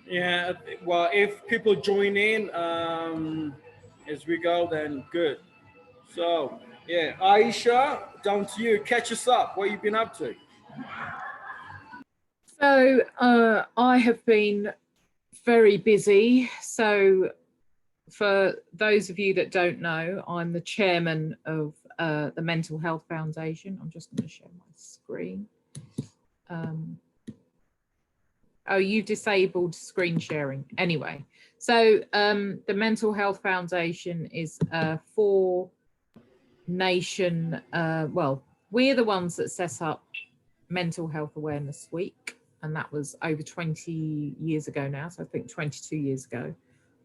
Yeah, well, if people join in as we go, then good. So, yeah, Aisha, down to you. Catch us up. What you been up to? So I have been very busy. So for those of you that don't know, I'm the chairman of the Mental Health Foundation. I'm just going to share my screen. Um, oh, you disabled screen sharing. Anyway, so the Mental Health Foundation is for nation. Well, we're the ones that set up Mental Health Awareness Week, and that was over 20 years ago now. So I think 22 years ago.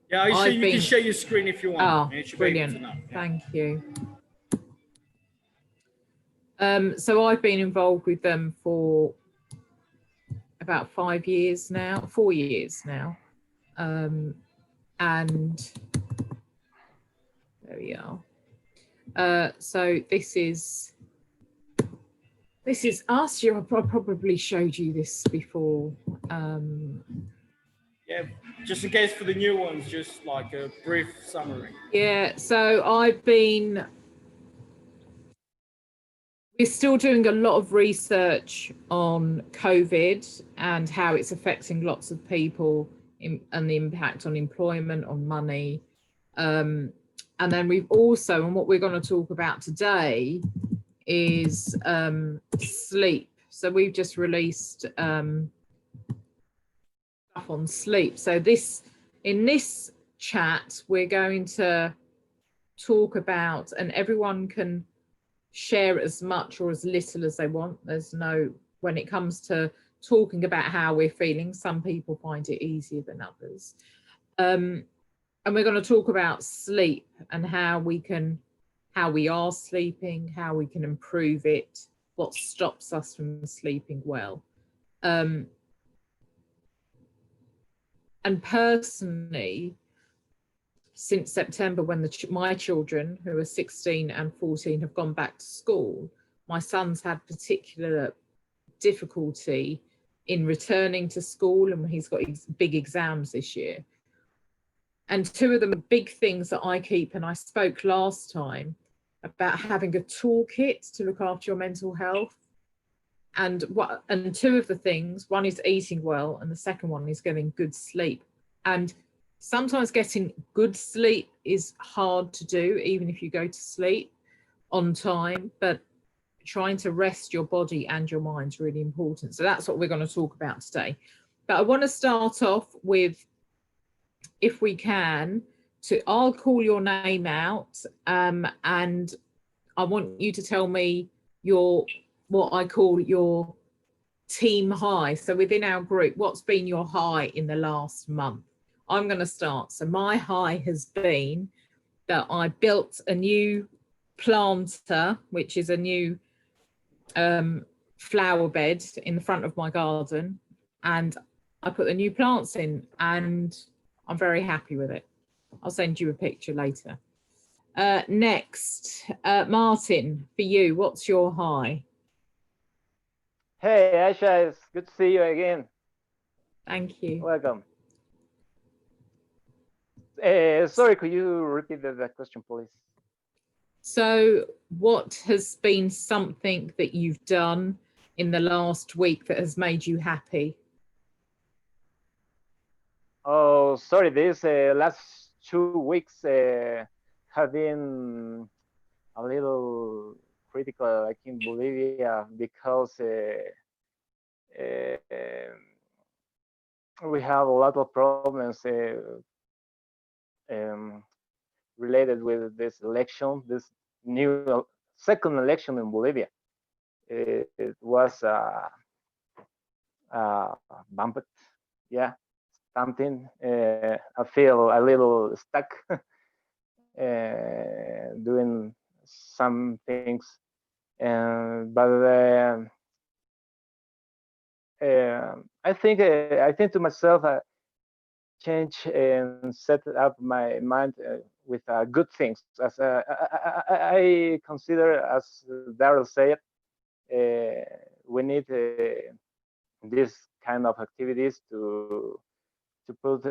Yeah, Aisha, I've you can been, share your screen if you want. oh, You should be able to brilliant. know. Yeah. Thank you. So I've been involved with them for about 5 years now, 4 years now. And there we are. So this is us. I probably showed you this before. Yeah, just in case for the new ones, just like a brief summary. Yeah, so we're still doing a lot of research on COVID and how it's affecting lots of people and the impact on employment, on money. And then we've also, and what we're going to talk about today is sleep. So we've just released stuff on sleep. So in this chat, we're going to talk about, and everyone can share as much or as little as they want. There's no, when it comes to talking about how we're feeling, some people find it easier than others. And we're going to talk about sleep and how we are sleeping, how we can improve it, what stops us from sleeping well. And personally, since September, when my children, who are 16 and 14, have gone back to school, my son's had particular difficulty in returning to school, and he's got big exams this year. And two of the big things that I keep, and I spoke last time about having a toolkit to look after your mental health. And two of the things, one is eating well, and the second one is getting good sleep. And sometimes getting good sleep is hard to do, even if you go to sleep on time, but trying to rest your body and your mind is really important. So that's what we're going to talk about today. But I want to start off with, if we can, I'll call your name out, and I want you to tell me what I call your team high. So within our group, what's been your high in the last month? I'm going to start. So my high has been that I built a new planter, which is a new flower bed in the front of my garden, and I put the new plants in, and I'm very happy with it. I'll send you a picture later. Next, Martin, for you, what's your high? Hey, Aisha, it's good to see you again. Thank you. Welcome. Sorry, could you repeat the question, please? So what has been something that you've done in the last week that has made you happy? Oh, sorry, these last 2 weeks have been a little critical, like in Bolivia, because we have a lot of problems related with this election, this new second election in Bolivia. It was bumped, yeah, something. I feel a little stuck doing some things, but I think to myself, change and set up my mind with good things. As I consider, as Daryl said, we need this kind of activities to put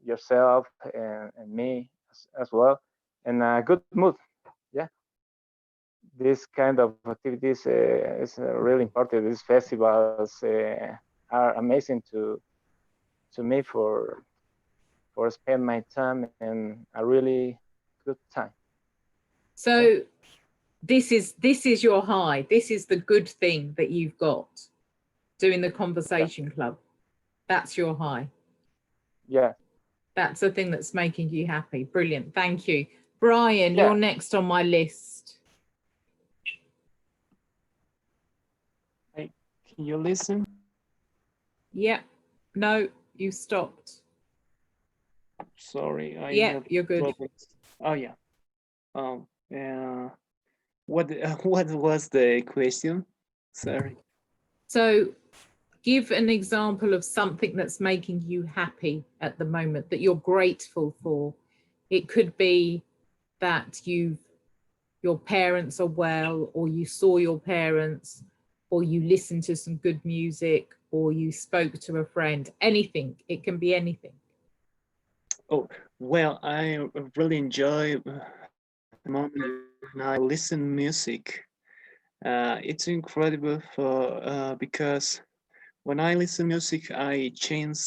yourself and me as well in a good mood. Yeah, this kind of activities is really important. These festivals are amazing to me for spend my time in a really good time. So this is your high. This is the good thing that you've got, doing the conversation club. That's your high. Yeah. That's the thing that's making you happy. Brilliant. Thank you. Brian, Yeah. you're next on my list. Hey, can you listen? Yep. No, you stopped. Sorry, I Yeah, have you're good. problems. Oh yeah. What what was the question? Sorry. So give an example of something that's making you happy at the moment, that you're grateful for. It could be that your parents are well, or you saw your parents, or you listened to some good music, or you spoke to a friend. Anything. It can be anything. Oh, well, I really enjoy the moment when I listen music. It's incredible because when I listen music, I change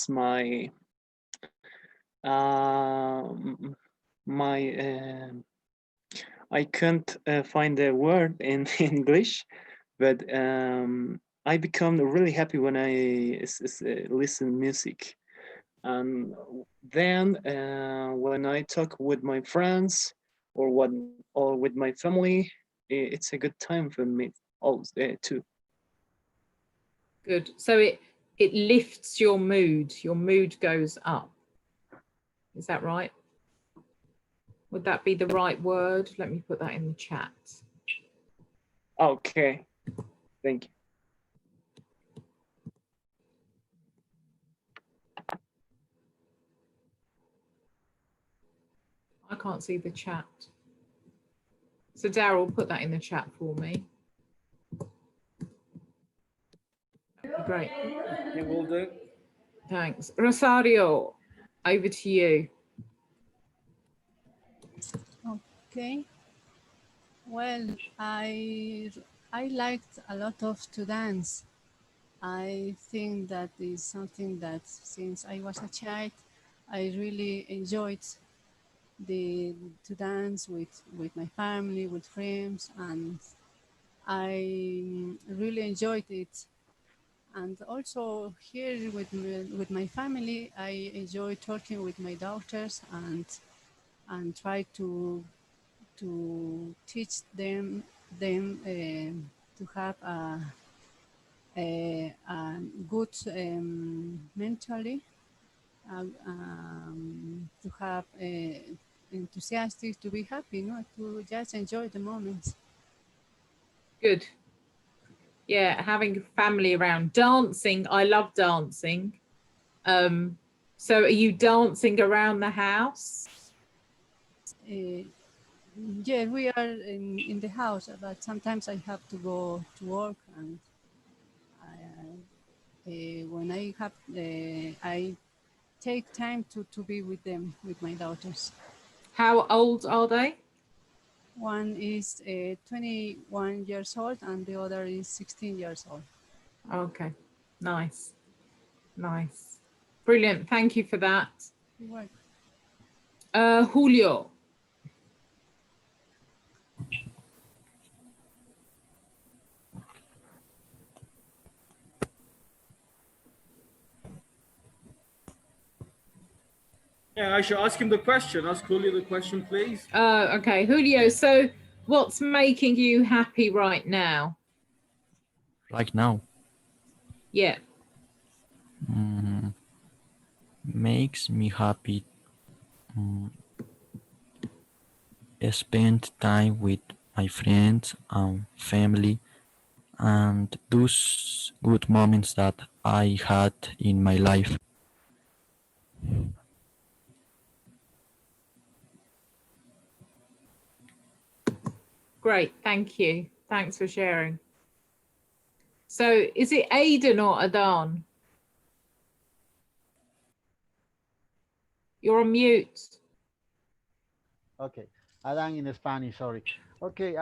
um, my I can't find the word in English, but I become really happy when I listen music. And then when I talk with my friends or with my family, it's a good time for me also too. Good. So it lifts your mood. Your mood goes up. Is that right? Would that be the right word? Let me put that in the chat. Okay, thank you. I can't see the chat. So Daryl, put that in the chat for me. That'd be great. Yeah, will do. Thanks. Rosario, over to you. Okay. Well, I liked a lot of to dance. I think that is something that since I was a child, I really enjoyed to dance with my family, with friends, and I really enjoyed it. And also here with my family, I enjoy talking with my daughters and try to teach them to have a good mentally, to have enthusiastic, to be happy, no, to just enjoy the moments. Good. Yeah, having family around. Dancing, I love dancing. So are you dancing around the house? Yeah, we are in the house, but sometimes I have to go to work, and when I have, I take time to be with them, with my daughters. How old are they? One is 21 years old and the other is 16 years old. Okay, nice, nice. Brilliant, thank you for that. You're welcome. Julio. Yeah, I should ask him the question. Ask Julio the question, please. Okay, Julio, so what's making you happy right now? Right now, Yeah. makes me happy. Spend time with my friends and family, and those good moments that I had in my life. Great, thank you. Thanks for sharing. So is it Aidan or Adan? You're on mute. Okay, Adán in Spanish, sorry. Okay,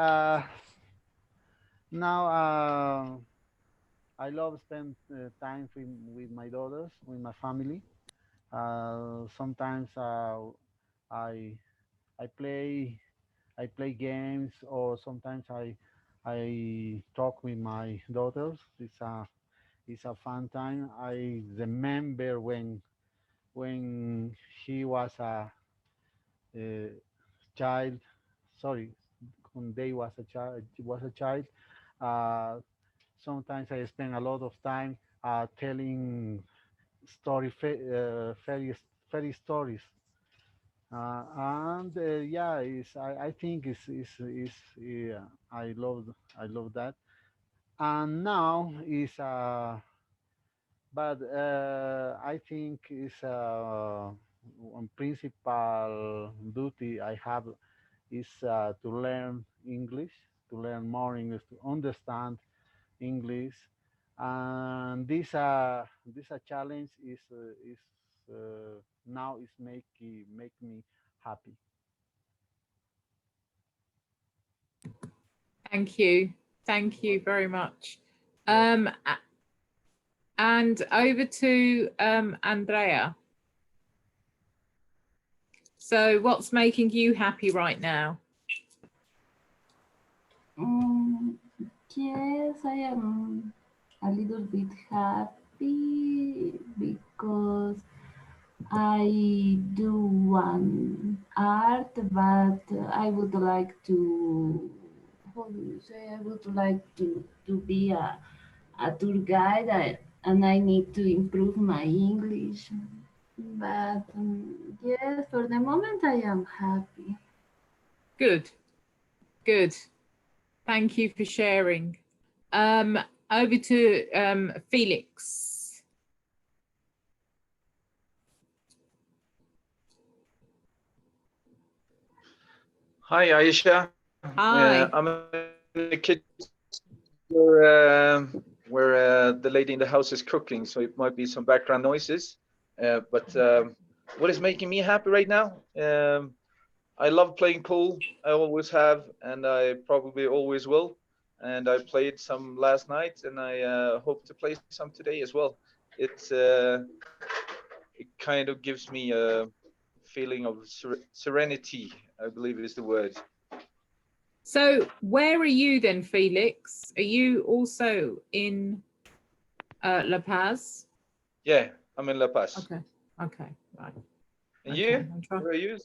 now I love spend time with my daughters, with my family. Sometimes I I play I play games, or sometimes I talk with my daughters. It's a fun time. I remember when he was a child. Sorry, when they was a child. Uh, Sometimes I spend a lot of time telling fairy stories. And yeah, I think I love that. And now is but I think is one principal duty I have is to learn English, to learn more English, to understand English, and this a challenge is now is make me happy. Thank you. Thank you very much. And over to Andrea. So what's making you happy right now? Yes, I am a little bit happy because I do one art, but I would like to, how do you say, I would like to be a tour guide, and I need to improve my English. But yes, for the moment I am happy. Good, good. Thank you for sharing. Over to Felix. Hi, Aisha. Hi. I'm in the kitchen where the lady in the house is cooking, so it might be some background noises. But what is making me happy right now? I love playing pool. I always have, and I probably always will. And I played some last night, and I hope to play some today as well. It kind of gives me a feeling of serenity, I believe is the word. So where are you then, Felix? Are you also in La Paz? Yeah, I'm in La Paz. Okay. Okay. Right. And okay. you? Where are you?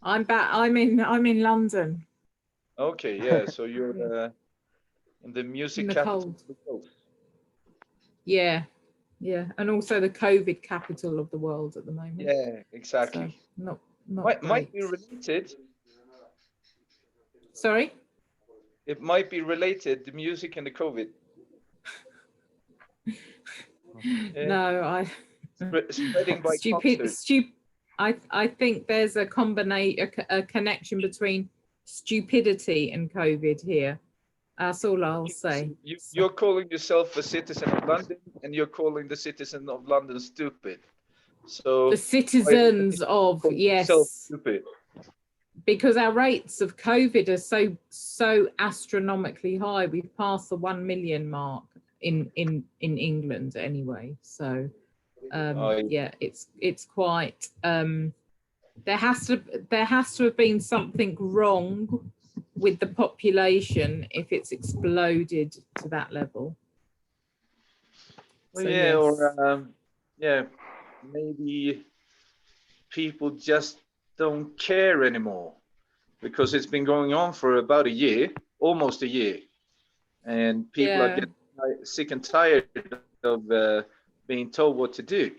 I'm back. I'm in London. Okay. Yeah. So you're in the music In the capital cold. of the world. Yeah. Yeah. And also the COVID capital of the world at the moment. Yeah. Exactly. So not might great. be related. Sorry. It might be related. The music and the COVID. No, spreading by concert. I think there's a connection between stupidity and COVID here. That's all I'll say. You're calling yourself a citizen of London, and you're calling the citizen of London stupid. So the citizens of, yes, stupid. Because our rates of COVID are so astronomically high. We've passed the 1 million mark in England anyway. So yeah, it's quite there has to have been something wrong with the population if it's exploded to that level. Well, So, yeah, yes. or yeah, maybe people just don't care anymore because it's been going on for about a year, almost a year, and people are getting sick and tired of being told what to do.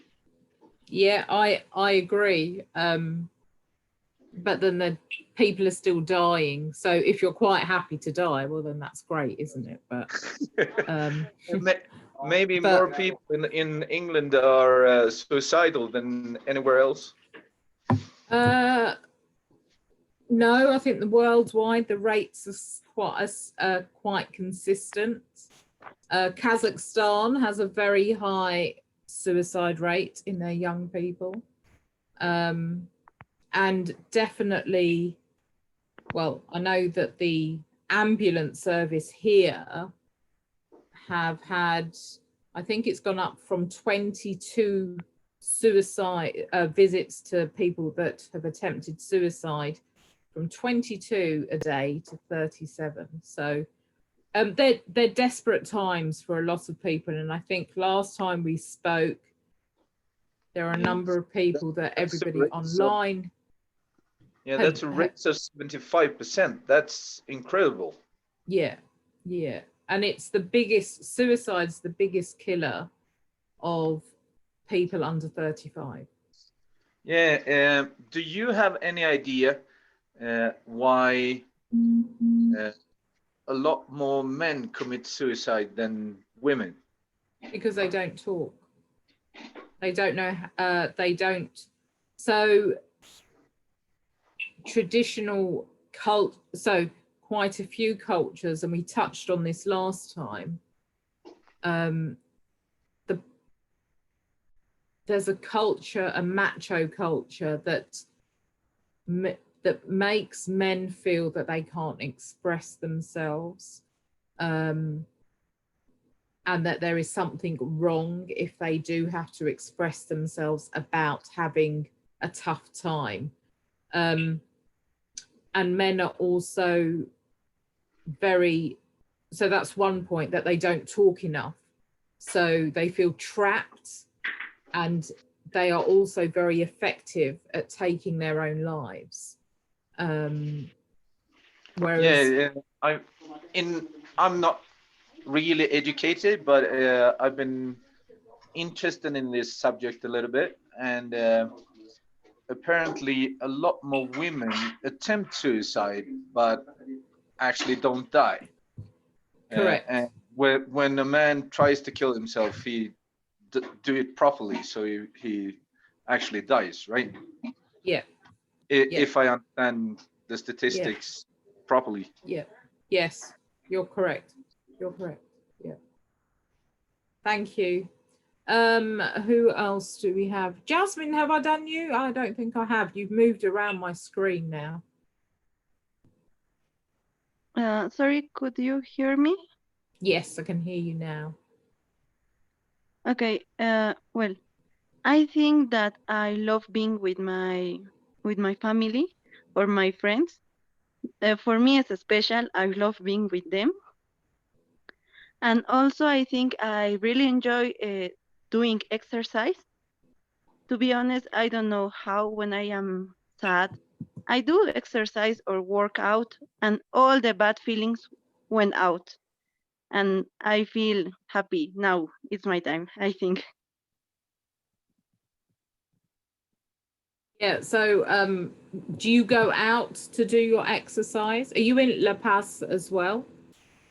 Yeah, I agree. But then the people are still dying. So if you're quite happy to die, well, then that's great, isn't it? But maybe more people in England are suicidal than anywhere else. No, I think the worldwide the rates are quite consistent. Kazakhstan has a very high suicide rate in their young people. And definitely, well, I know that the ambulance service here have had, I think it's gone up from 22 suicide visits to people that have attempted suicide, from 22 a day to 37. So they're desperate times for a lot of people. And I think last time we spoke, there are a number of people that everybody online. Yeah, that's a rate of 75%. That's incredible. Yeah, yeah. And it's the biggest, suicide's the biggest killer of people under 35. Yeah, do you have any idea why a lot more men commit suicide than women? Because they don't talk. They don't know, they don't. So traditional so quite a few cultures, and we touched on this last time, there's a culture, a macho culture that makes men feel that they can't express themselves, and that there is something wrong if they do have to express themselves about having a tough time. And men are also so that's one point, that they don't talk enough. So they feel trapped, and they are also very effective at taking their own lives. Whereas I'm not really educated, but I've been interested in this subject a little bit, and apparently a lot more women attempt suicide but actually don't die. Correct. And when a man tries to kill himself, he do it properly, so he actually dies, right? Yeah. If I understand the statistics properly. Yeah. Yes, you're correct. You're correct. Yeah. Thank you. Who else do we have? Jasmine, have I done you? I don't think I have. You've moved around my screen now. Sorry, could you hear me? Yes, I can hear you now. Okay. Well, I think that I love being with my family or my friends. For me, it's special. I love being with them. And also, I think I really enjoy doing exercise. To be honest, I don't know how, when I am sad, I do exercise or work out, and all the bad feelings went out. And I feel happy. Now it's my time, I think. Yeah, so do you go out to do your exercise? Are you in La Paz as well?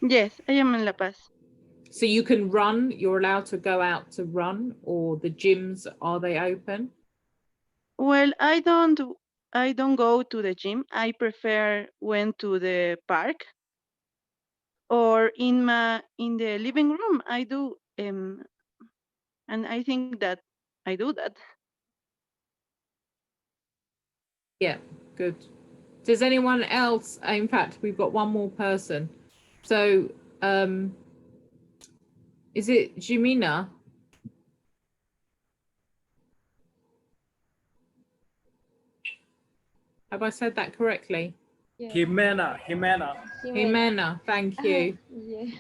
Yes, I am in La Paz. So you can run, you're allowed to go out to run, or the gyms, are they open? Well, I don't go to the gym. I prefer went to the park, or in the living room. I do and I think that I do that. Yeah, good. Does anyone else, in fact, we've got one more person. So is it Jimena? Have I said that correctly? Yeah. Jimena, thank you. Yeah.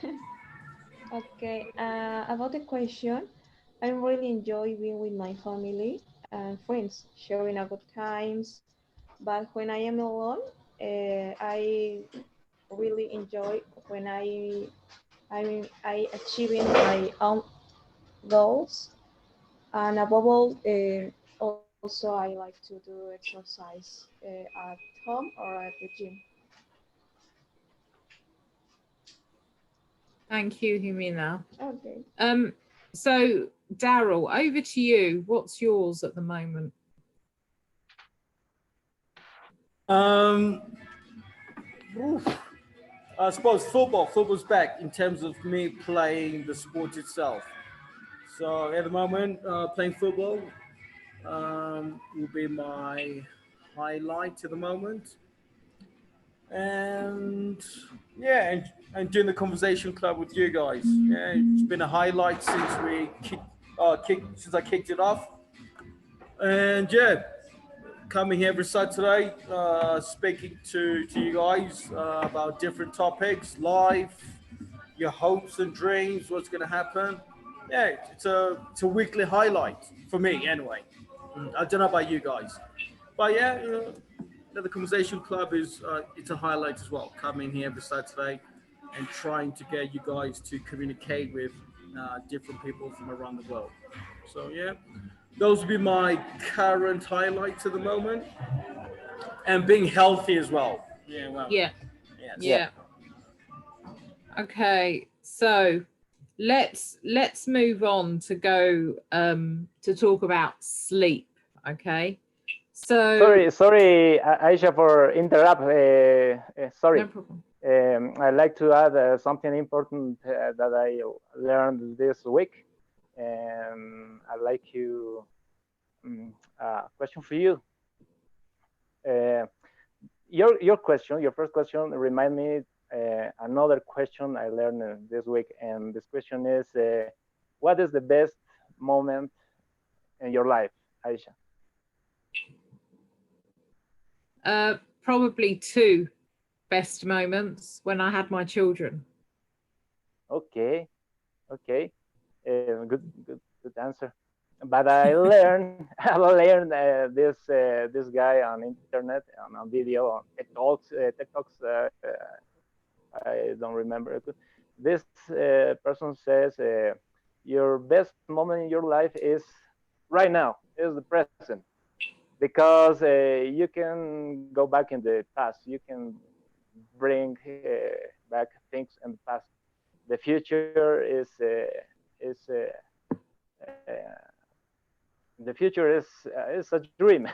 Okay. About the question, I really enjoy being with my family and friends, sharing a good times. But when I am alone, I really enjoy when I achieving my own goals. And above all, also I like to do exercise at home or at the gym. Thank you, Jimena. Okay. So Daryl, over to you. What's yours at the moment? I suppose football's back in terms of me playing the sport itself. So at the moment, playing football, will be my highlight at the moment. And yeah, and doing the conversation club with you guys. Yeah, it's been a highlight since since I kicked it off. And yeah, coming here every Saturday, speaking to you guys about different topics, life, your hopes and dreams, what's going to happen. Yeah, it's a weekly highlight for me anyway. I don't know about you guys, but yeah, the conversation club is it's a highlight as well. Coming here every Saturday and trying to get you guys to communicate with different people from around the world. So yeah, those would be my current highlights at the moment, and being healthy as well. Yeah, well, Yeah. yes. Yeah. Yeah. Okay. So let's move on to go to talk about sleep. Okay. So Sorry, Aisha, for interrupt. no Sorry. problem. I'd like to add something important that I learned this week. I'd like to question for you. Uh, your first question, remind me another question I learned this week, and this question is, what is the best moment in your life, Aisha? Probably two best moments when I had my children. Okay, okay, good answer. But I learned I learned this guy on internet on video on TikToks. I don't remember it. This person says your best moment in your life is right now, is the present, because you can go back in the past, you can bring back things in the past. The future is the future is a dream,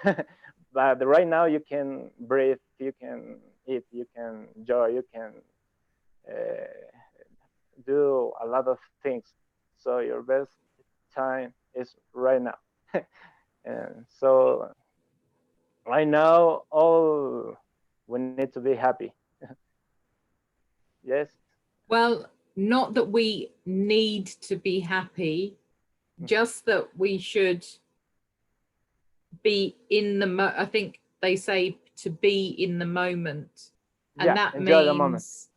but right now you can breathe, you can eat, you can enjoy, you can do a lot of things. So your best time is right now. And so right now, all we need to be happy. Yes. Well, not that we need to be happy, just that we should be in the I think they say to be in the moment, and Yeah, that enjoy the moment. means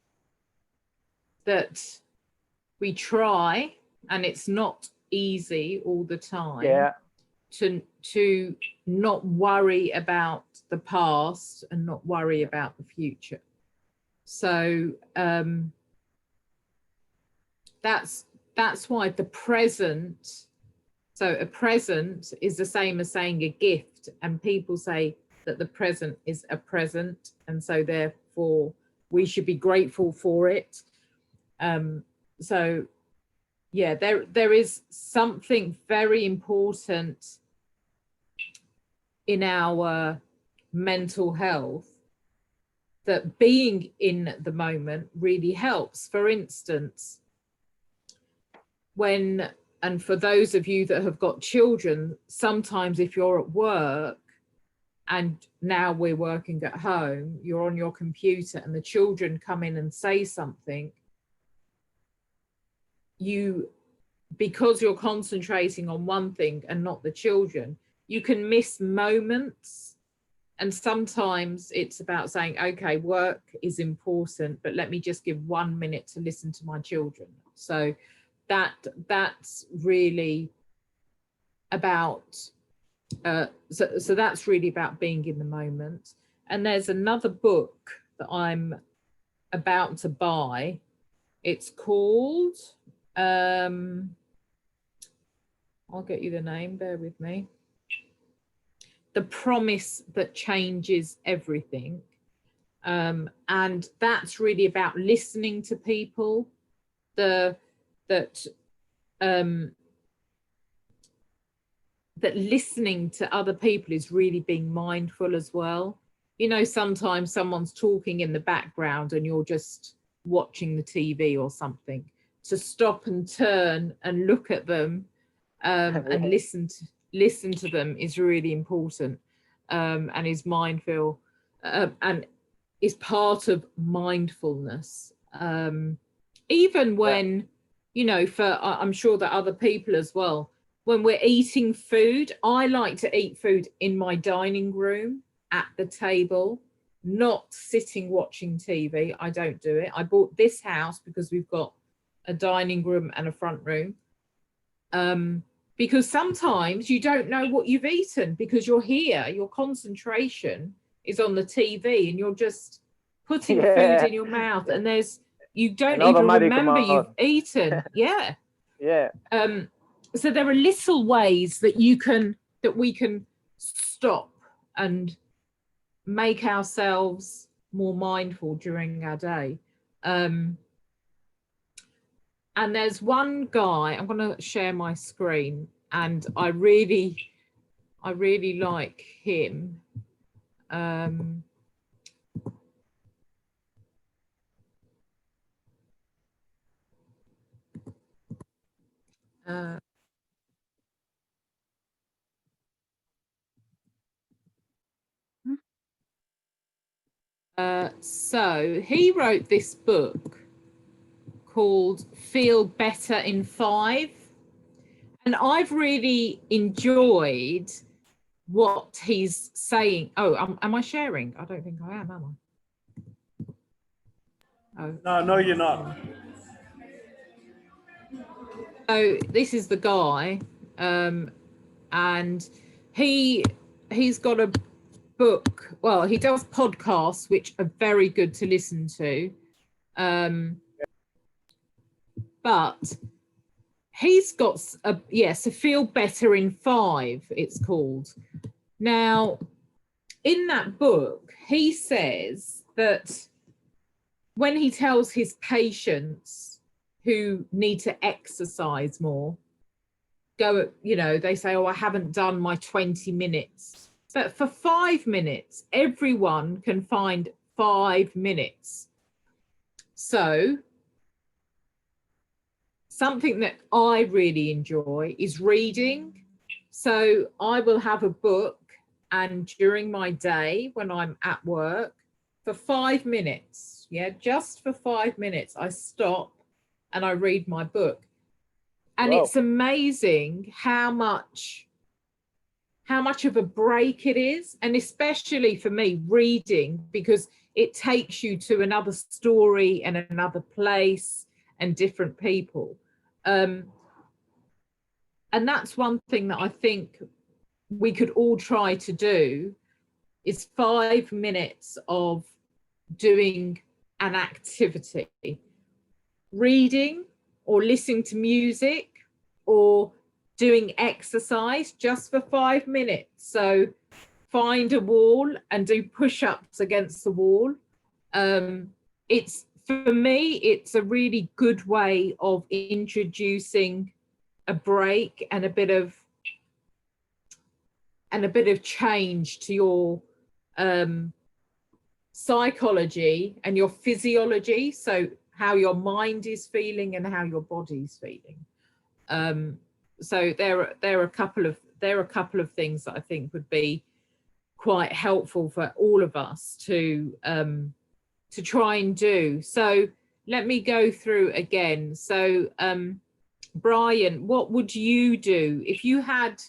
that we try, and it's not easy all the time. Yeah. To not worry about the past and not worry about the future. So that's why the present. So a present is the same as saying a gift, and people say that the present is a present, and so therefore we should be grateful for it. So yeah, there is something very important in our mental health that being in the moment really helps. For instance, and for those of you that have got children, sometimes if you're at work and now we're working at home, you're on your computer and the children come in and say something, because you're concentrating on one thing and not the children, you can miss moments. And sometimes it's about saying, okay, work is important, but let me just give 1 minute to listen to my children. So that's really about so that's really about being in the moment. And there's another book that I'm about to buy. It's called I'll get you the name, bear with me. The Promise That Changes Everything. And that's really about listening to people, that listening to other people is really being mindful as well. You know, sometimes someone's talking in the background and you're just watching the TV or something. To stop and turn and look at them and listen listen to them is really important, and is mindful, and is part of mindfulness. Even when, you know, I'm sure that other people as well, when we're eating food, I like to eat food in my dining room at the table, not sitting watching TV. I don't do it. I bought this house because we've got a dining room and a front room. Because sometimes you don't know what you've eaten because you're here, your concentration is on the TV and you're just putting food in your mouth, and you don't even remember you've eaten. Yeah. Yeah. So there are little ways that we can stop and make ourselves more mindful during our day. And there's one guy, I'm going to share my screen, and I really like him. So he wrote this book called Feel Better in 5. And I've really enjoyed what he's saying. Oh, am I sharing? I don't think I am I? Oh. No, you're not. So this is the guy, and he's got a book. Well, he does podcasts, which are very good to listen to. But he's got so Feel Better in 5, it's called. Now, in that book, he says that when he tells his patients who need to exercise more, they say, oh, I haven't done my 20 minutes. But for 5 minutes, everyone can find 5 minutes. So something that I really enjoy is reading. So I will have a book, and during my day when I'm at work, for 5 minutes, just for 5 minutes, I stop and I read my book. And It's amazing how much of a break it is. And especially for me, reading, because it takes you to another story and another place and different people. And that's one thing that I think we could all try to do, is 5 minutes of doing an activity, reading or listening to music or doing exercise just for 5 minutes. So find a wall and do push-ups against the wall. For me, it's a really good way of introducing a break and a bit of change to your psychology and your physiology, so how your mind is feeling and how your body's feeling. So there are a couple of things that I think would be quite helpful for all of us to try and do. So let me go through again. So Brian, what would you do if you had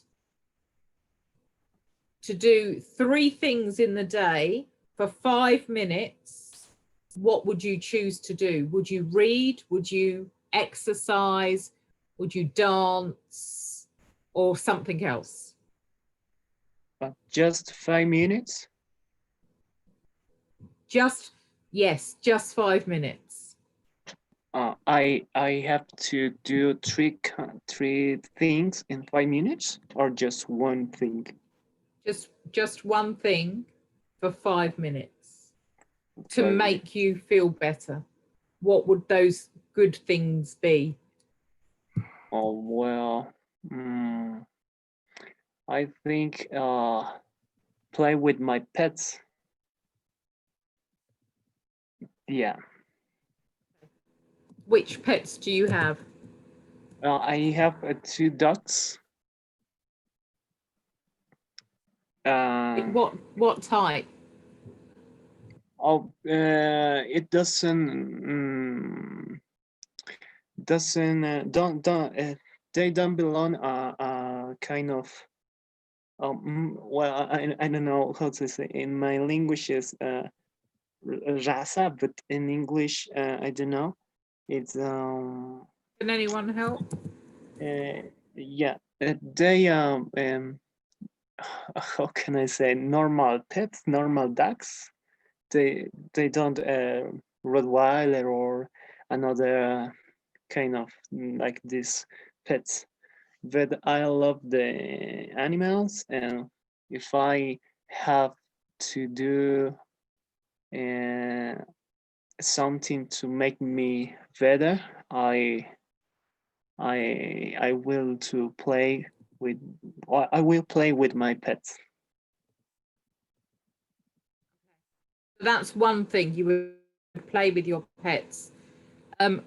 to do 3 things in the day for 5 minutes? What would you choose to do? Would you read? Would you exercise? Would you dance, or something else? Just 5 minutes? Just 5 minutes. I have to do three things in 5 minutes, or just one thing? Just one thing for 5 minutes to make you feel better. What would those good things be? Oh, well, I think play with my pets. Yeah. Which pets do you have? I have 2 dogs. What type? Oh, it don't they don't belong kind of well, I don't know how to say in my languages raza, but in English I don't know. It's Can anyone help? yeah, they how can I say, normal pets, normal ducks. They don't Rottweiler or another kind of like these pets. But I love the animals, and if I have to do something to make me better, I will to play with, I will play with my pets. That's one thing, you would play with your pets.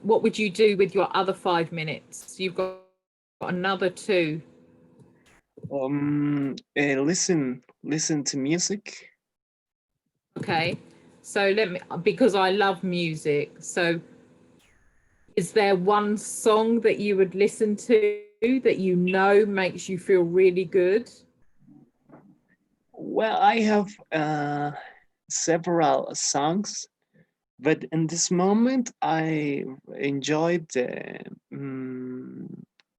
What would you do with your other 5 minutes? You've got another 2. Listen to music. Okay, so let me, because I love music, so is there one song that you would listen to that you know makes you feel really good? Well, I have several songs, but in this moment I enjoyed the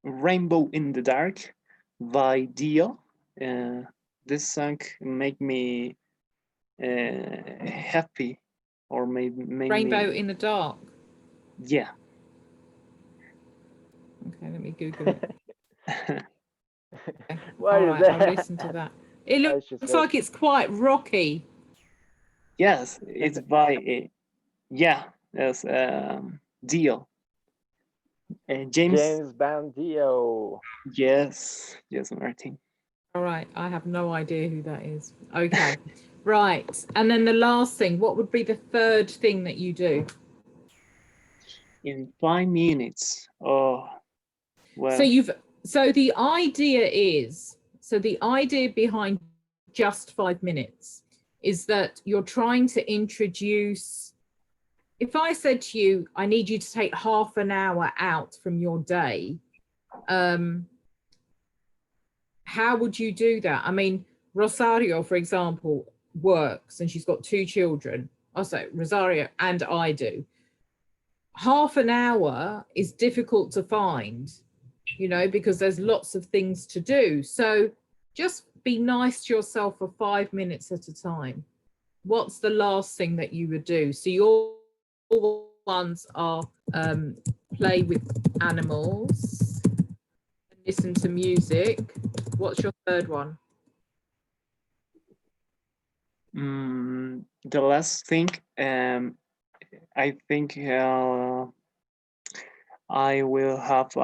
Rainbow in the Dark by Dio. This song make me happy, or made Rainbow me, in the Dark. yeah. Okay, let me Google it. Okay. What All is right, I'll that? listen to that. It looks Aisha like it's quite rocky. Yes, it's by yeah, yes, Dio. James. James Bandio. Yes, Martin. All right, I have no idea who that is. Okay, right. And then the last thing, what would be the third thing that you do? In 5 minutes. Oh, well. So the idea is, the idea behind just 5 minutes is that you're trying to introduce, if I said to you, I need you to take half an hour out from your day, how would you do that? I mean, Rosario, for example, works and she's got 2 children. Also, Rosario and I do. Half an hour is difficult to find, you know, because there's lots of things to do. So just be nice to yourself for 5 minutes at a time. What's the last thing that you would do? So your ones are play with animals, listen to music. What's your third one? The last thing, I think I will have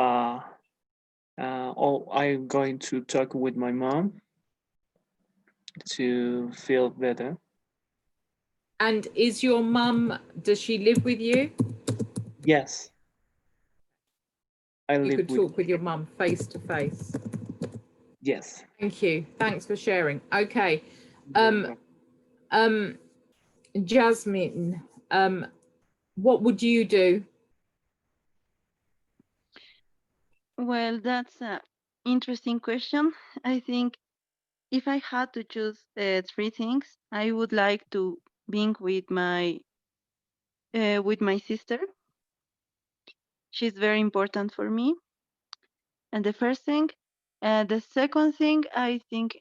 I'm going to talk with my mom to feel better. And is your mum, does she live with you? Yes. You could talk with your mum face to face. Yes. Thank you. Thanks for sharing. Okay. Jasmine, what would you do? Well, that's an interesting question. I think if I had to choose 3 things, I would like to being with my sister. She's very important for me. And the first thing, the second thing, I think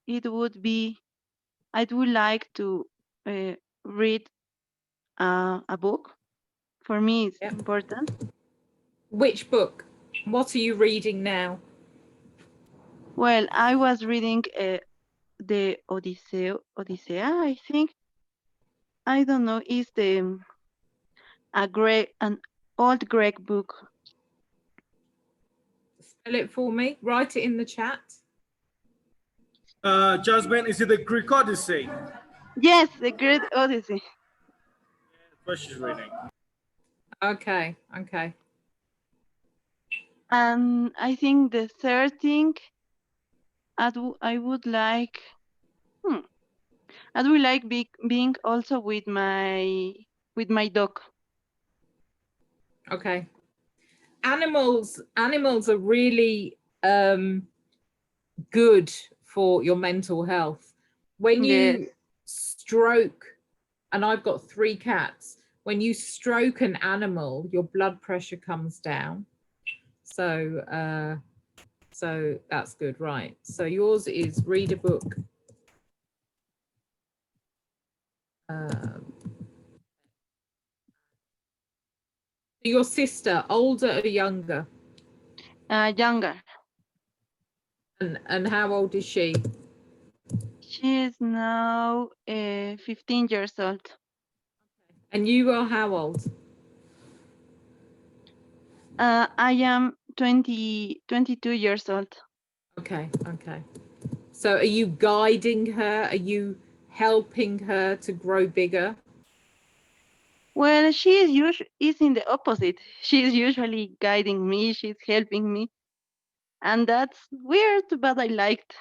it would be I would like to read a book. For me, it's important. Which book? What are you reading now? Well, I was reading the Odyssea, I think. I don't know, it's an old Greek book. Spell it for me. Write it in the chat. Jasmine, is it the Greek Odyssey? Yes, the Great Odyssey. That's what she's reading. Okay. And I think the third thing, I would like Hmm. I do like being also with my dog. Okay. Animals are really good for your mental health. When Yes. you stroke, and I've got 3 cats, when you stroke an animal, your blood pressure comes down. So that's good, right? So yours is read a book. Um, your sister, older or younger? Younger. And how old is she? She is now 15 years old. And you are how old? I am 22 years old. Okay, okay. So are you guiding her? Are you helping her to grow bigger? Well, is in the opposite. She is usually guiding me. She's helping me, and that's weird, but I liked.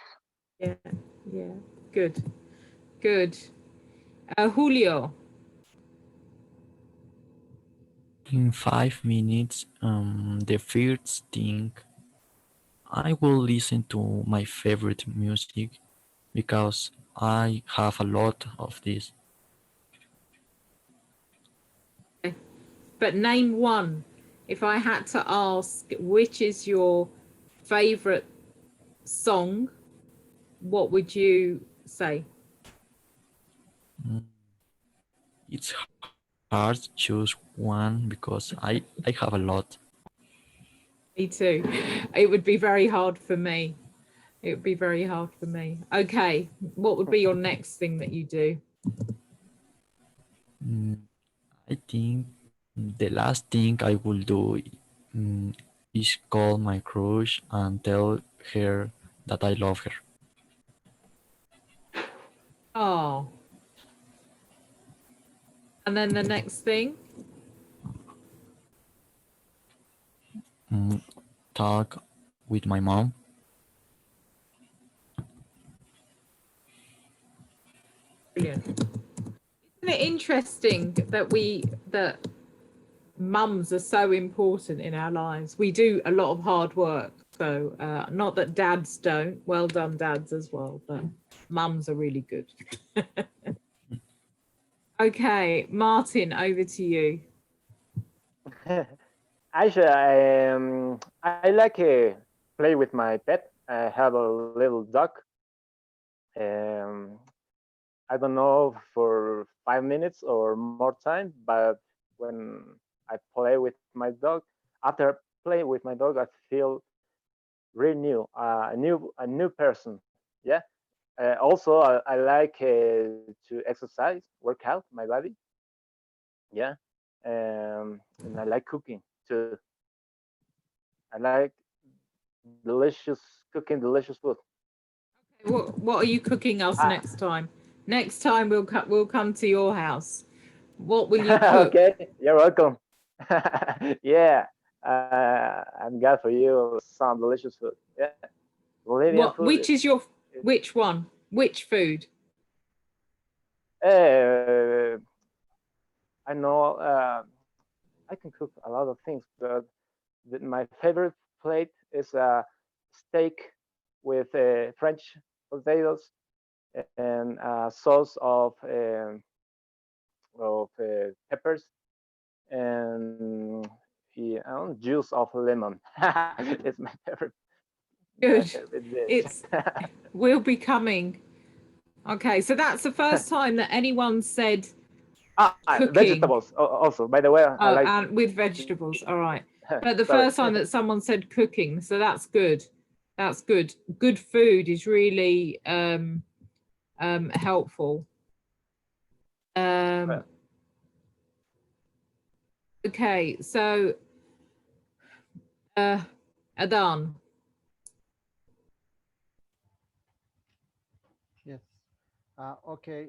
Yeah, yeah. Good, good. Julio. In 5 minutes, the first thing I will listen to my favorite music because I have a lot of this. Okay. But name one. If I had to ask which is your favorite song, what would you say? Mm, It's hard to choose one because I have a lot. Me too. It would be very hard for me. It would be very hard for me. Okay. What would be your next thing that you do? Mm, I think the last thing I will do mm, is call my crush and tell her that I love her. Oh, and then the next thing? Mm, Talk with my mom. Brilliant. Isn't it interesting that mums are so important in our lives? We do a lot of hard work. So not that dads don't. Well done, dads as well, but mums are really good. Okay, Martin, over to you. Aisha, I like play with my pet. I have a little dog. Um, I don't know for 5 minutes or more time, but when I play with my dog, after playing with my dog, I feel really new, a new person. Yeah. Also, I like to exercise, work out my body. Yeah. And I like cooking too. I like cooking delicious food. What are you cooking us Ah, next time? Next time we'll come to your house. What will you cook? okay, you're welcome. Yeah, I'm glad for you. Some delicious food. Yeah, Bolivian What? food Which is your? is Which one? Which food? uh, I know I can cook a lot of things, but my favorite plate is a steak with French potatoes and a sauce of peppers and juice of lemon. It's my Good. favorite dish. It's will be coming. Okay, so that's the first time that anyone said cooking. Vegetables also. By the way, I Oh, like. and with vegetables. All right. But the Sorry. first time that someone said cooking, so that's good. That's good. Good food is really helpful. Um, okay, so uh, Adan, Yes. Okay.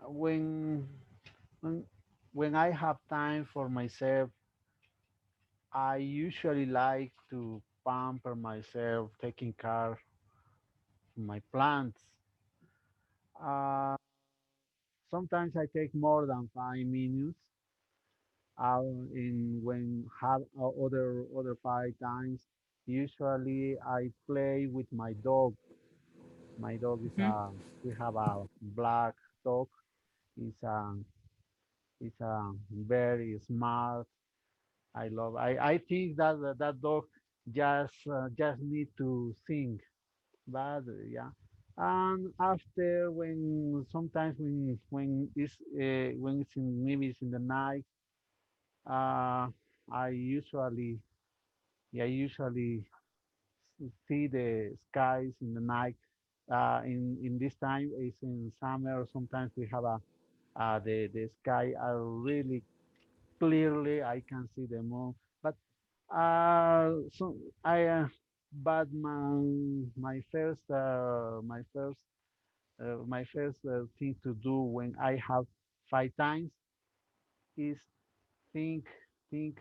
When when I have time for myself, I usually like to pamper myself, taking care my plants. Uh, Sometimes I take more than 5 minutes. In when have other 5 times. Usually I play with my dog. My dog is Mhm. a we have a black dog. It's a very smart. I think that that dog just need to think. But yeah. And after when sometimes when it's in maybe it's in the night, uh, I usually I usually see the skies in the night. In this time is in summer. Sometimes we have a the sky are really clearly. I can see the moon, but so I but my first thing to do when I have 5 times is think think.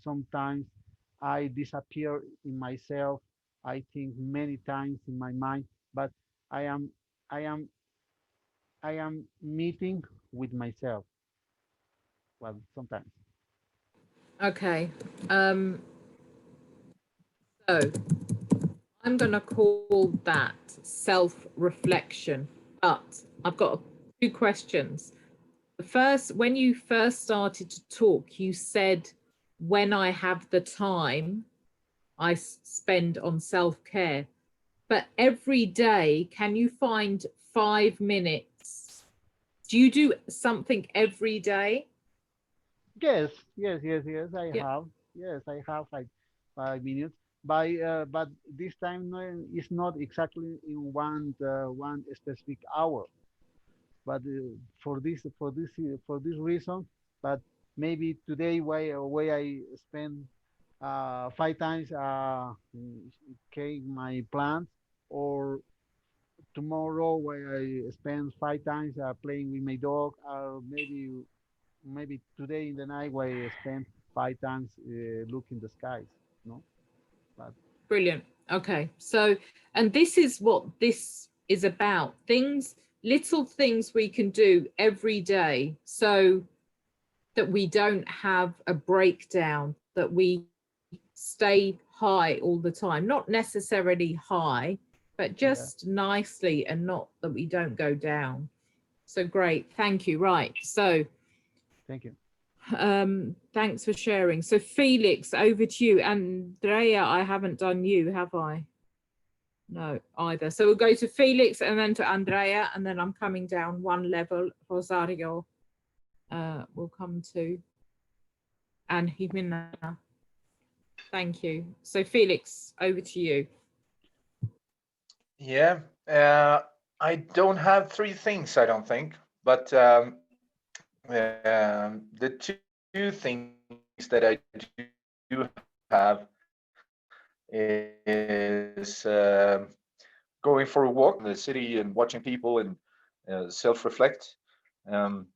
Sometimes I disappear in myself. I think many times in my mind, but I am I am I am meeting with myself. Well, sometimes. Okay. Um, so I'm going to call that self-reflection. But I've got two questions. The first, when you first started to talk, you said, when I have the time, I spend on self-care. But every day, can you find 5 minutes? Do you do something every day? Yes. I Yeah. have. Yes, I have like 5 minutes. But this time no, it's not exactly in one specific hour. But for this reason, but maybe today why I spend 5 times okay my plants, or tomorrow where I spend 5 times playing with my dog, or maybe today in the night where I spend 5 times looking the skies. No, but Brilliant. Okay. So, and this is what this is about, things, little things we can do every day so that we don't have a breakdown, that we stay high all the time, not necessarily high, but yeah, just nicely, and not that we don't go down. So great. Thank you. Right. So, thank you. thanks for sharing. So Felix, over to you. Andrea, I haven't done you, have I? No, either. So we'll go to Felix and then to Andrea, and then I'm coming down one level. Rosario will come to, and Jimena. Thank you. So Felix, over to you. Yeah, I don't have three things, I don't think, but the two things that I do have is going for a walk in the city and watching people and self-reflect. Um,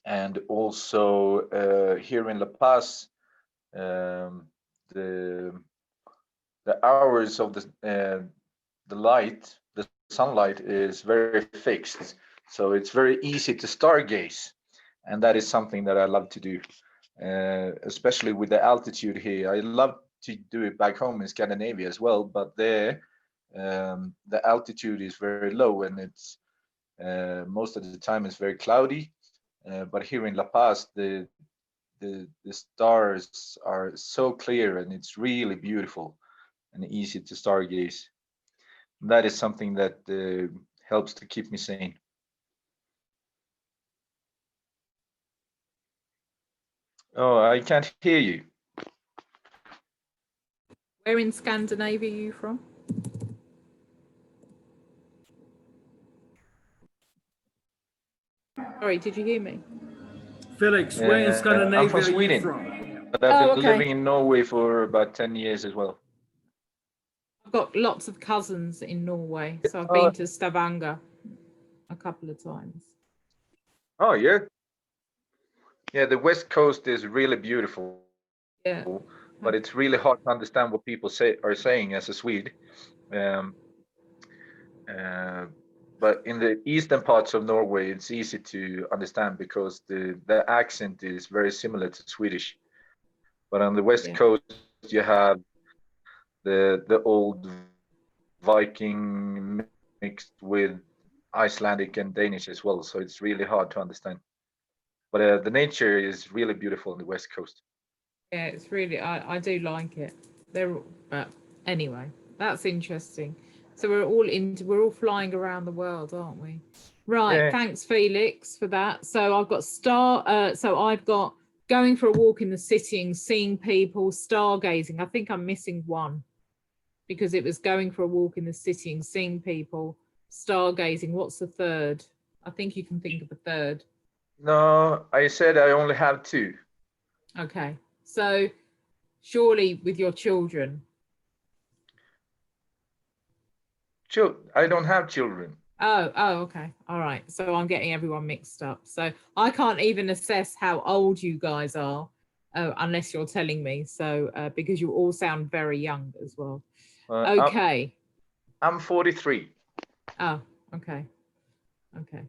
and also here in La Paz, um, the the hours of the sunlight is very fixed, so it's very easy to stargaze, and that is something that I love to do, especially with the altitude here. I love to do it back home in Scandinavia as well, but there the altitude is very low, and it's most of the time it's very cloudy. But here in La Paz, the stars are so clear, and it's really beautiful and easy to stargaze. That is something that helps to keep me sane. Oh, I can't hear you. Where in Scandinavia are you from? Sorry, did you hear me? Felix, where in I'm from Scandinavia are you Sweden, from? but I've Oh, been okay. living in Norway for about 10 years as well. I've got lots of cousins in Norway, so I've Uh, been to Stavanger a couple of times. oh, yeah. Yeah, the West Coast is really beautiful, Yeah. but it's really hard to understand what people are saying as a Swede. Um, Uh, but in the eastern parts of Norway, it's easy to understand because the accent is very similar to Swedish. But on the west Yeah. coast, you have the old Viking mixed with Icelandic and Danish as well, so it's really hard to understand. But the nature is really beautiful on the west coast. Yeah, it's really, I do like it. They're, but anyway, that's interesting. So we're all flying around the world, aren't we? Right. Yeah. Thanks, Felix, for that. So I've got going for a walk in the city and seeing people, stargazing. I think I'm missing one because it was going for a walk in the city and seeing people, stargazing. What's the third? I think you can think of a third. No, I said I only have two. Okay. So surely with your children. I don't have children. Oh, okay. All right. So I'm getting everyone mixed up. So I can't even assess how old you guys are unless you're telling me. So because you all sound very young as well. Okay. I'm 43. Oh, okay. Okay.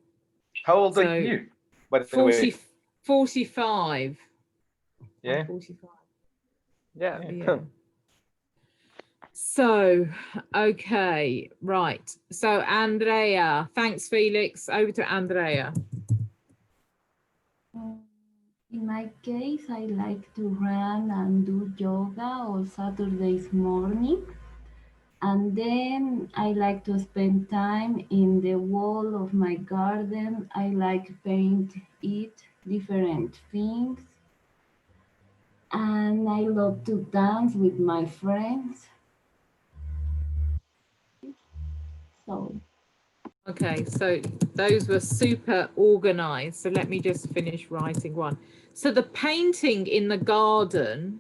How old So are you, by the 40, way? 45. Yeah. I'm 45. Yeah. Yeah. So, okay, right. So Andrea, thanks, Felix. Over to Andrea. In my case, I like to run and do yoga on Saturdays morning. And then I like to spend time in the wall of my garden. I like paint it different things. And I love to dance with my friends. So Okay, so those were super organized. So let me just finish writing one. So the painting in the garden,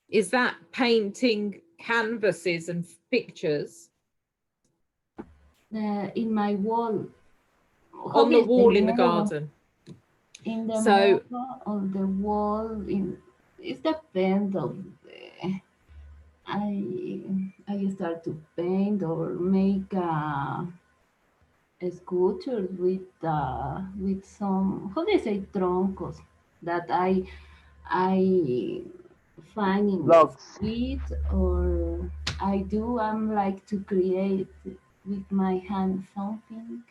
is that painting canvases and pictures? in my wall, On the wall in the garden. In the So muro of the wall, it depends of the, I start to paint or make a sculpture with some, how do you say, troncos that I find in the Logs. street, or I'm like to create with my hands something.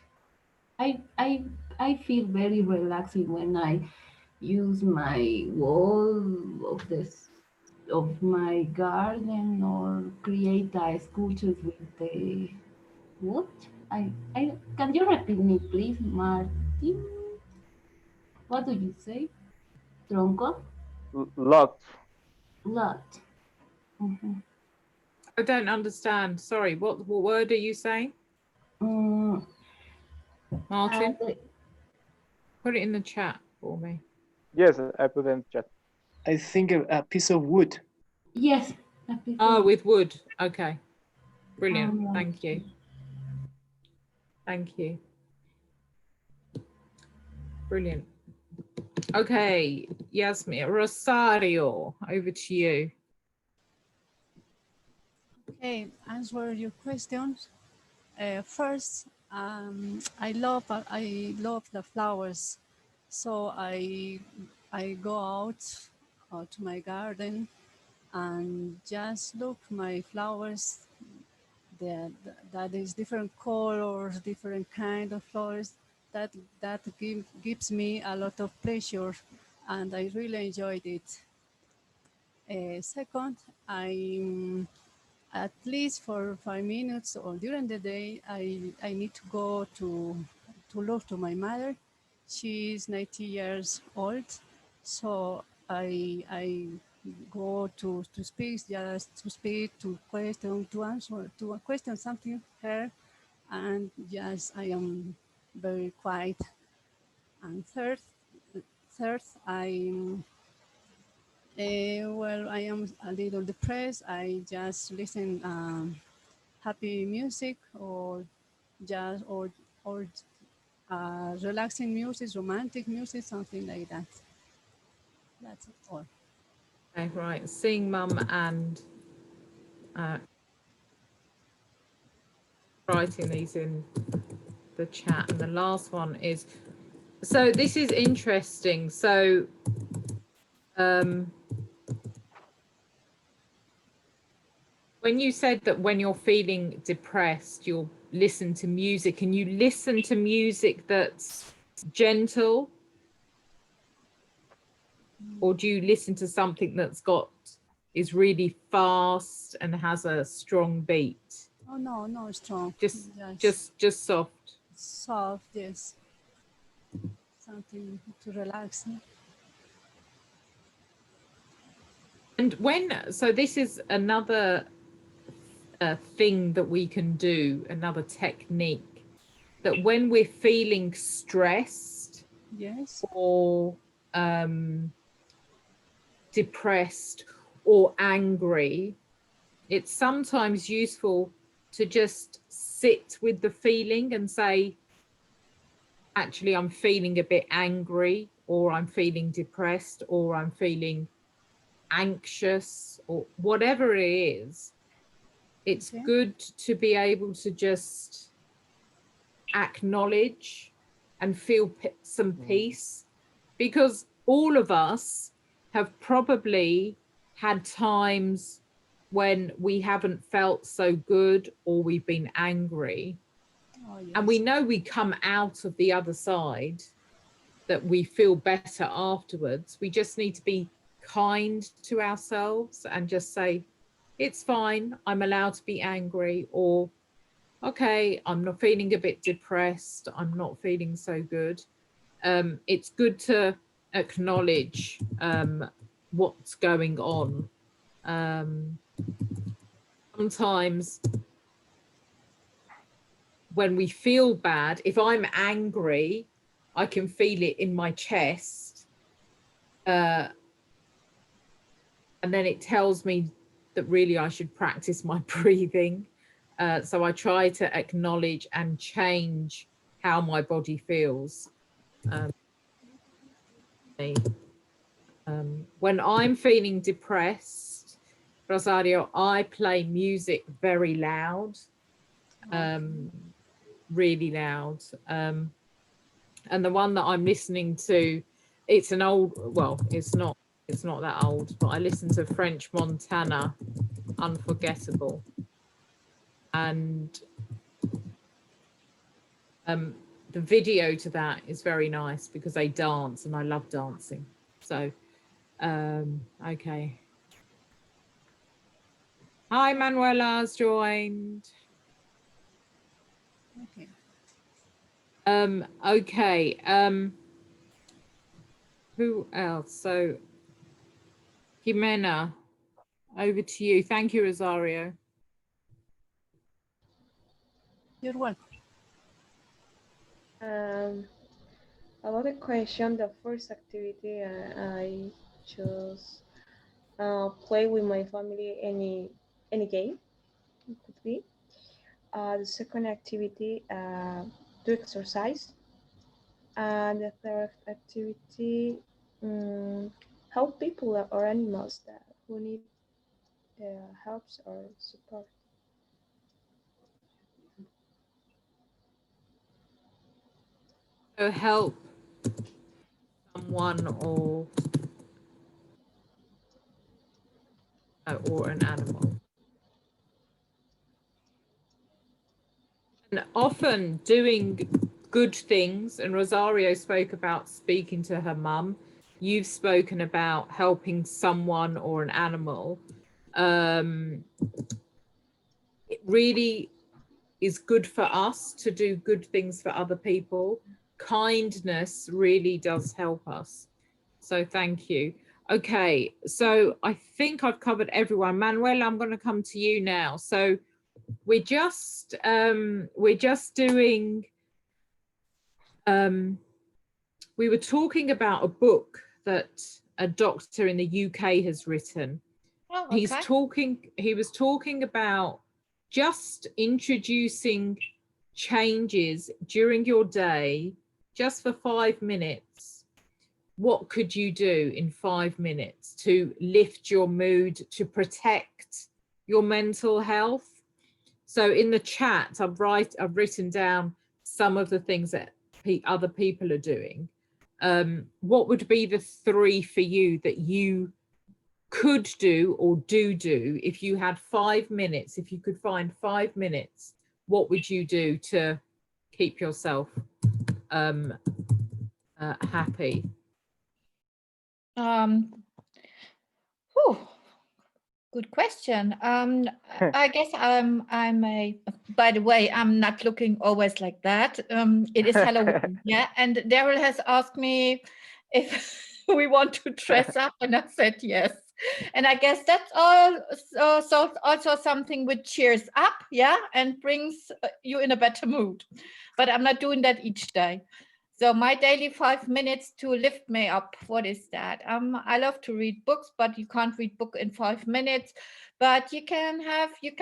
I I feel very relaxing when I use my wall of this of my garden or create a sculpture with the wood. I can you repeat me please, Martin? What do you say? Tronco? Logs. Lot. Mhm. I don't understand. Sorry, what word are you saying? Mm, Martin? the- Put it in the chat for me. Yes, I put in chat. I think a piece of wood. yes. A piece Oh, of- with wood. Okay. Brilliant. like- Thank you. Thank you. Brilliant. Okay, Yasmin, Rosario, over to you. Okay, answer your questions. First, I love the flowers, so I go out to my garden and just look my flowers. That is different colors, different kind of flowers. That gives me a lot of pleasure, and I really enjoyed it. Second, at least for 5 minutes or during the day, I need to go to look to my mother. She's 90 years old, so I go to speak, just to speak, to question, to answer, to a question something her, and yes, I am very quiet. And third, well, I am a little depressed. I just listen happy music or jazz or relaxing music, romantic music, something like that. That's all. Okay, right. Seeing mum and writing these in the chat, and the last one is, so this is interesting. So when you said that when you're feeling depressed, you'll listen to music, and you listen to music that's gentle, or do you listen to something that's is really fast and has a strong beat? Oh no, no strong. Just soft. Soft, yes. Something to relax. And so this is another thing that we can do, another technique, that when we're feeling stressed, yes, or depressed or angry, it's sometimes useful to just sit with the feeling and say, actually, I'm feeling a bit angry, or I'm feeling depressed, or I'm feeling anxious, or whatever it is. It's good to be able to just acknowledge and feel some peace, because all of us have probably had times when we haven't felt so good, or we've been angry. Oh, yes. And we know we come out of the other side, that we feel better afterwards. We just need to be kind to ourselves and just say, it's fine, I'm allowed to be angry, or okay, I'm not feeling a bit depressed, I'm not feeling so good. It's good to acknowledge what's going on. Sometimes when we feel bad, if I'm angry, I can feel it in my chest. And then it tells me that really I should practice my breathing. So I try to acknowledge and change how my body feels. When I'm feeling depressed, Rosario, I play music very loud, really loud. And the one that I'm listening to, it's an old, well, it's not that old, but I listen to French Montana, Unforgettable. And the video to that is very nice because they dance, and I love dancing. So, okay. Hi, Manuela's joined. Okay. Okay. Who else? So, Jimena, over to you. Thank you, Rosario. You're welcome. About the question, the first activity I chose play with my family any game, it could be. The second activity to exercise, and the third activity help people or animals that who need helps or support. So help someone or an animal. And often doing good things, and Rosario spoke about speaking to her mum. You've spoken about helping someone or an animal. It really is good for us to do good things for other people. Kindness really does help us. So thank you. Okay, so I think I've covered everyone. Manuel, I'm going to come to you now. So we're just doing, we were talking about a book that a doctor in the UK has written. Oh, okay. He was talking about just introducing changes during your day, just for 5 minutes. What could you do in 5 minutes to lift your mood, to protect your mental health? So in the chat, I've written down some of the things that other people are doing. What would be the 3 for you that you could do or do if you had 5 minutes? If you could find 5 minutes, what would you do to keep yourself happy? Whew, good question. I guess I'm a, by the way, I'm not looking always like that. It is Halloween, yeah. And Daryl has asked me if we want to dress up, and I said yes. And I guess that's also something which cheers up, yeah, and brings you in a better mood. But I'm not doing that each day. So my daily 5 minutes to lift me up, what is that? I love to read books, but you can't read book in 5 minutes. But you can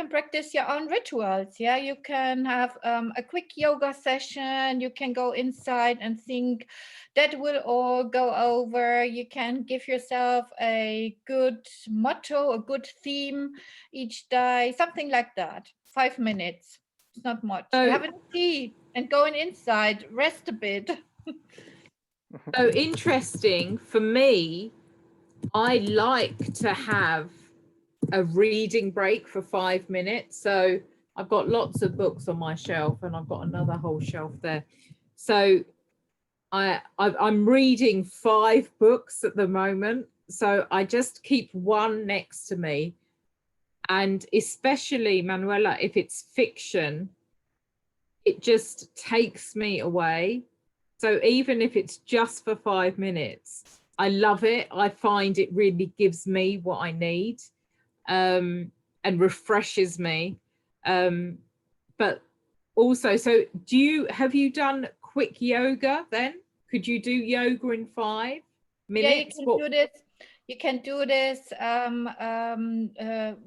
practice your own rituals. Yeah, you can have a quick yoga session. You can go inside and think. That will all go over. You can give yourself a good motto, a good theme each day, something like that. 5 minutes. It's not much. Having tea and going inside, rest a bit. So interesting for me, I like to have a reading break for 5 minutes. So I've got lots of books on my shelf, and I've got another whole shelf there. So I'm reading 5 books at the moment. So I just keep one next to me. And especially, Manuela, if it's fiction, it just takes me away. So even if it's just for 5 minutes, I love it. I find it really gives me what I need, and refreshes me. But also, so have you done quick yoga then? Could you do yoga in 5 minutes? Yeah, you can do this. You can do this.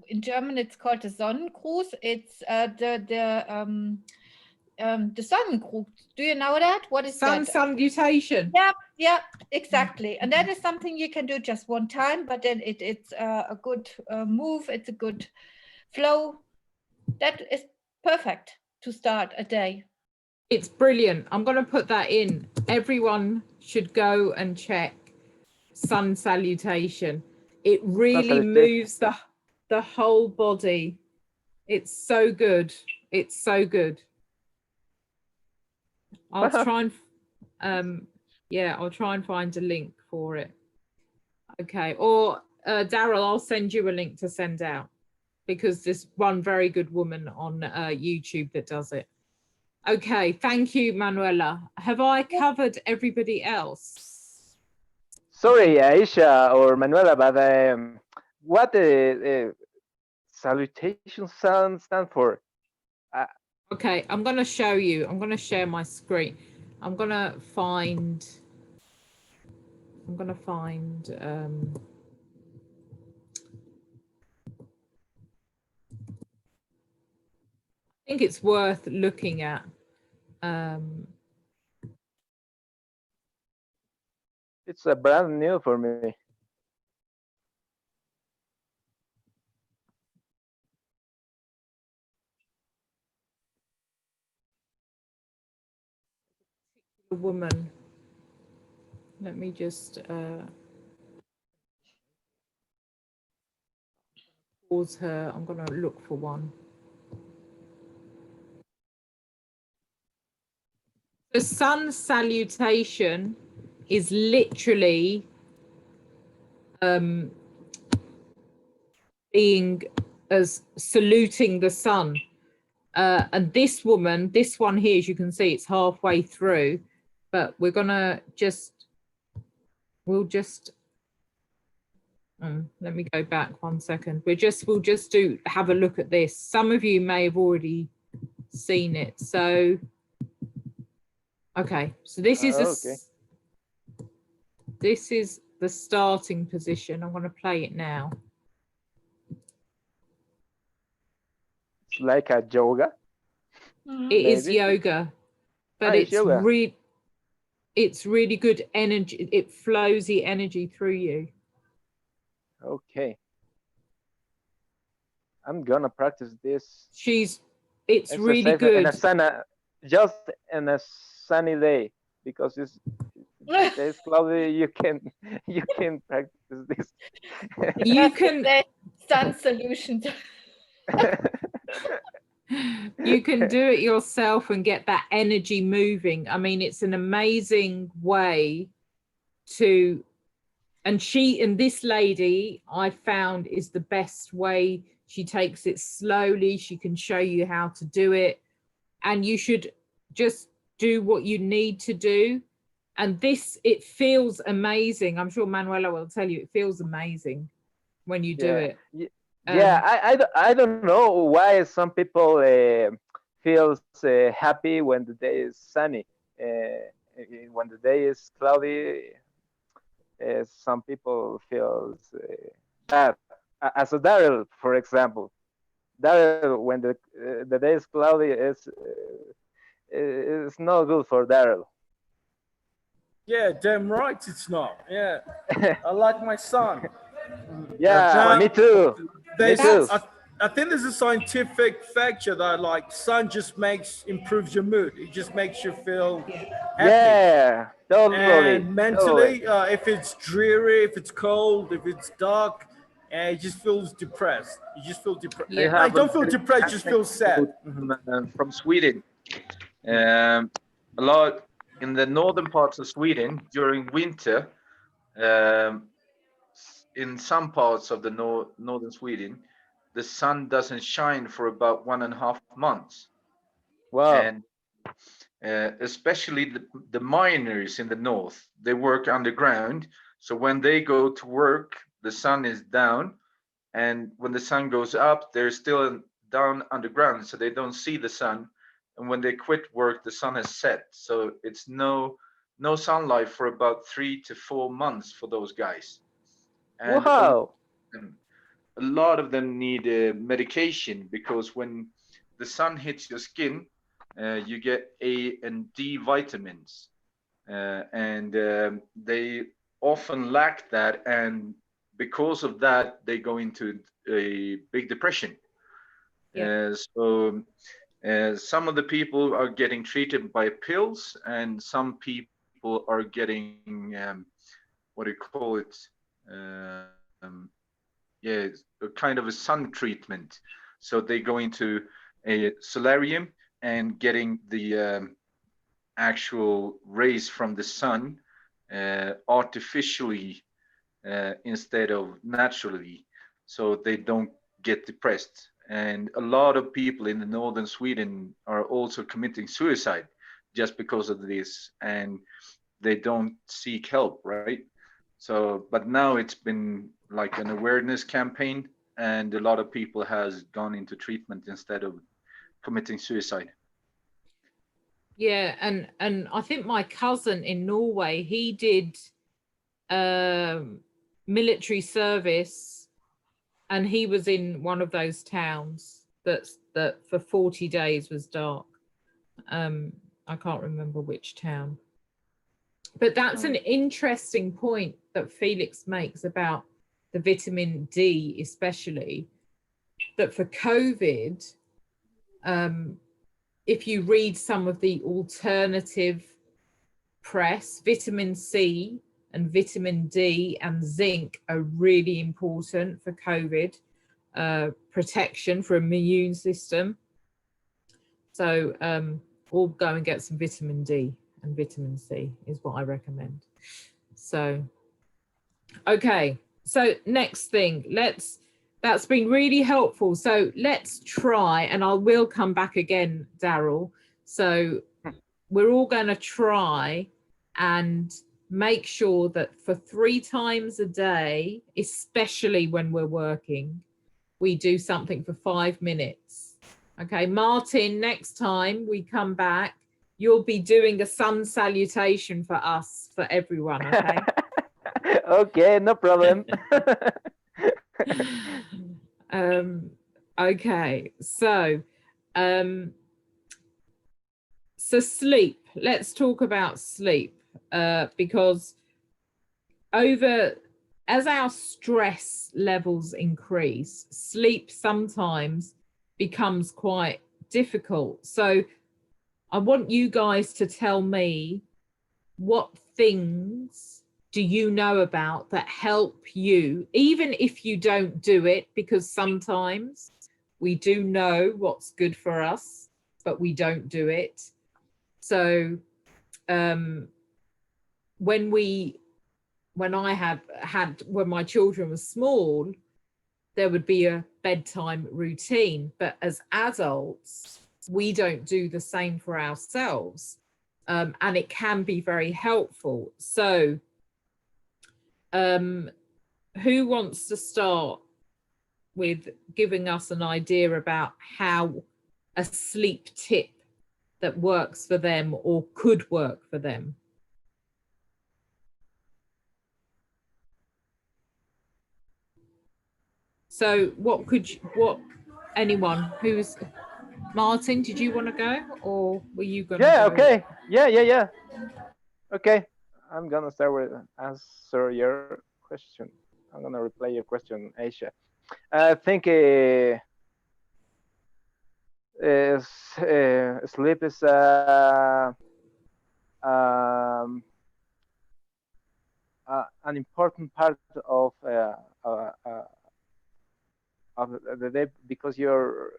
In German, it's called the Sonnengruß. It's the Sonnengruß. Do you know that? What is Sun that? salutation. Yeah, exactly. And that is something you can do just one time, but then it's a good move. It's a good flow. That is perfect to start a day. It's brilliant. I'm going to put that in. Everyone should go and check sun salutation. It really moves the whole body. It's so good. It's so good. I'll try and I'll try and find a link for it. Okay, or Daryl, I'll send you a link to send out, because there's one very good woman on YouTube that does it. Okay, thank you, Manuela. Have I covered everybody else? Sorry, Aisha or Manuela, but what salutation stand for? Okay, I'm going to show you. I'm going to share my screen. I'm going to find. I think it's worth looking at. It's brand new for me. A woman. Let me just pause her. I'm going to look for one. The sun salutation is literally being as saluting the sun. And this woman, this one here, as you can see, it's halfway through, but we're gonna we'll just let me go back 1 second. We'll just have a look at this. Some of you may have already seen it. So okay, so this is this is the starting position. I'm going to play it now. It's like a yoga. It is yoga, but it's really good energy. It flows the energy through you. Okay. I'm gonna practice this. It's really exercise in a good. just in a sunny day, because the day is cloudy. You can practice this. You Because can the sun solution. you can do it yourself and get that energy moving. I mean, it's an amazing way to, and this lady I found is the best way. She takes it slowly. She can show you how to do it, and you should just do what you need to do. And it feels amazing. I'm sure Manuela will tell you, it feels amazing when you do it. Yeah, I don't know why some people feels happy when the day is sunny. When the day is cloudy, some people feels bad. As a Daryl, for example, Daryl, when the day is cloudy, is not good for Daryl. Yeah, damn right it's not. Yeah, I like my son. That's Yeah, why me Now, too. Me there's too. I think there's a scientific factor that like sun just improves your mood. It just makes you feel Yeah. happy. Yeah, totally, And totally. mentally, if it's dreary, if it's cold, if it's dark, it just feels depressed. You just feel depressed. I Yeah. No, you have a don't feel very depressed. Just feel sad. anecdote from Sweden. A lot in the northern parts of Sweden during winter. Um, in some parts of the northern Sweden, the sun doesn't shine for about 1.5 months, Wow. and especially the miners in the north, they work underground. So when they go to work, the sun is down, and when the sun goes up, they're still down underground, so they don't see the sun. And when they quit work, the sun has set, so it's no sunlight for about 3 to 4 months for those guys. And Wow. them, a lot of them need medication, because when the sun hits your skin, you get A and D vitamins, and they often lack that, and because of that, they go into a big depression. Yeah. Some of the people are getting treated by pills, and some people are getting what do you call it? Um, yeah, a kind of a sun treatment. So they go into a solarium and getting the actual rays from the sun artificially instead of naturally, so they don't get depressed. And a lot of people in the northern Sweden are also committing suicide just because of this, and they don't seek help, right? So, but now it's been like an awareness campaign, and a lot of people has gone into treatment instead of committing suicide. Yeah, and I think my cousin in Norway, he did military service, and he was in one of those towns that for 40 days was dark. I can't remember which town. But that's an interesting point that Felix makes about the vitamin D, especially that for COVID, if you read some of the alternative press, vitamin C and vitamin D and zinc are really important for COVID protection for immune system. So all go and get some vitamin D and vitamin C is what I recommend. So, okay. So next thing, that's been really helpful. So let's try, and I will come back again, Daryl. So we're all going to try and make sure that for 3 times a day, especially when we're working, we do something for 5 minutes. Okay, Martin, next time we come back, you'll be doing a sun salutation for us, for everyone, okay? Okay, no problem. Okay, so sleep. Let's talk about sleep because as our stress levels increase, sleep sometimes becomes quite difficult. So I want you guys to tell me, what things do you know about that help you, even if you don't do it, because sometimes we do know what's good for us, but we don't do it. So when my children were small, there would be a bedtime routine, but as adults, we don't do the same for ourselves. And it can be very helpful. So who wants to start with giving us an idea about how a sleep tip that works for them or could work for them? So anyone who's, Martin, did you want to go, or were you going to Yeah, go? okay. Yeah. Okay. I'm gonna start with answer your question. I'm gonna reply your question, Aisha. I think sleep is um, an important part uh, uh, of the day, because you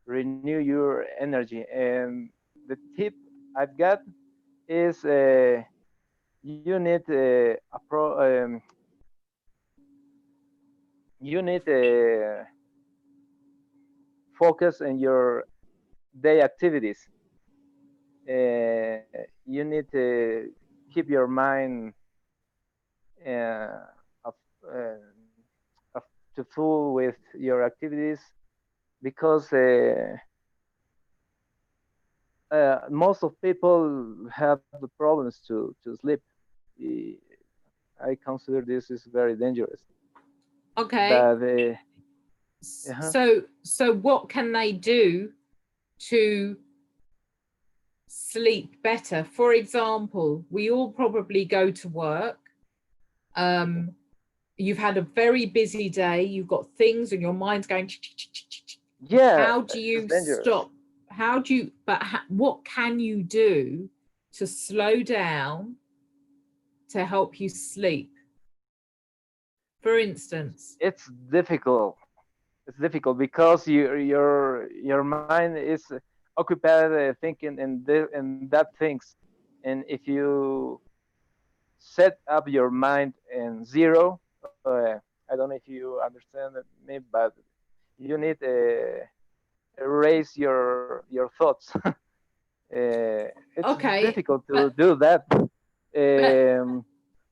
renew your energy. And the tip I've got is you need you need focus on your day activities. You need to keep your mind uh, of, uh, of to full with your activities, because most of people have the problems to sleep. I consider this is very dangerous. Okay. But so what can they do to sleep better? For example, we all probably go to work. You've had a very busy day. You've got things and your mind's going. Yeah. How do you dangerous. stop? What can you do to slow down to help you sleep? For instance, It's difficult. It's difficult because your mind is occupied thinking in that things, and if you set up your mind in zero, I don't know if you understand me, but you need to erase your thoughts. It's okay, difficult to do that,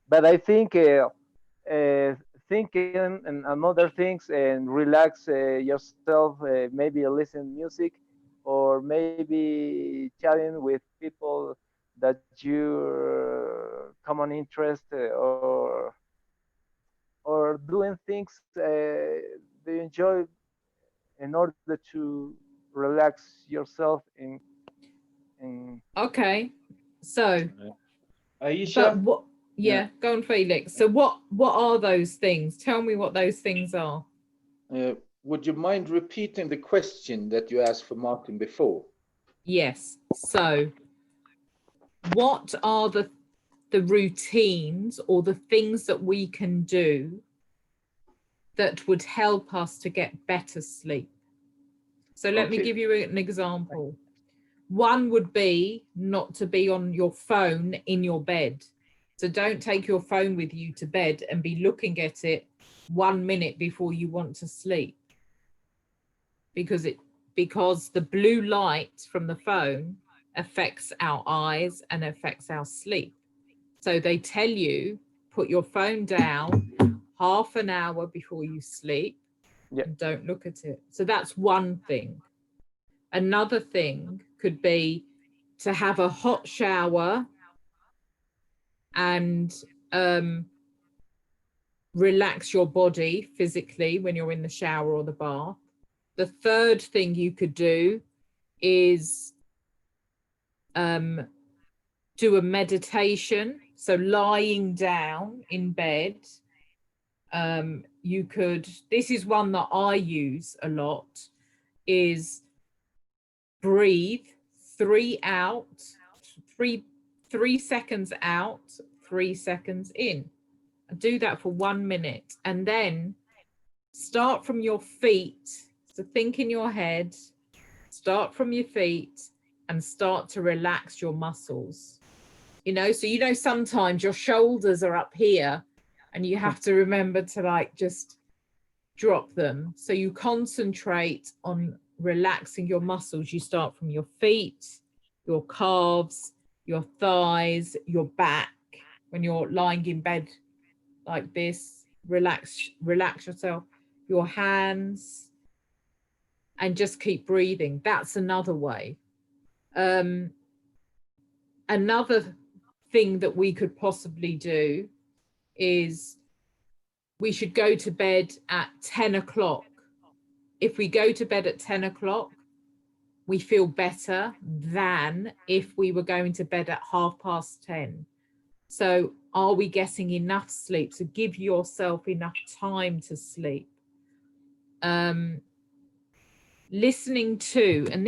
but I think thinking and other things and relax yourself, maybe listen music, or maybe chatting with people that you common interest, or doing things they enjoy in order to relax yourself in okay. So, Aisha, what? Yeah, go on, Felix. So, what are those things? Tell me what those things are. would you mind repeating the question that you asked for Martin before? Yes. So, what are the routines or the things that we can do that would help us to get better sleep? So let me give you an example. One would be not to be on your phone in your bed. So don't take your phone with you to bed and be looking at it 1 minute before you want to sleep. Because the blue light from the phone affects our eyes and affects our sleep. So they tell you, put your phone down half an hour before you sleep, and don't look at it. So that's one thing. Another thing could be to have a hot shower and relax your body physically when you're in the shower or the bath. The third thing you could do is do a meditation. So lying down in bed, this is one that I use a lot, is breathe, three out, three 3 seconds out, 3 seconds in. Do that for 1 minute, and then start from your feet. So think in your head, start from your feet and start to relax your muscles. So sometimes your shoulders are up here and you have to remember to like just drop them. So you concentrate on relaxing your muscles. You start from your feet, your calves, your thighs, your back. When you're lying in bed like this, relax yourself, your hands, and just keep breathing. That's another way. Another thing that we could possibly do is we should go to bed at 10 o'clock. If we go to bed at 10 o'clock, we feel better than if we were going to bed at 10:30. So are we getting enough sleep? So give yourself enough time to sleep. Listening to, and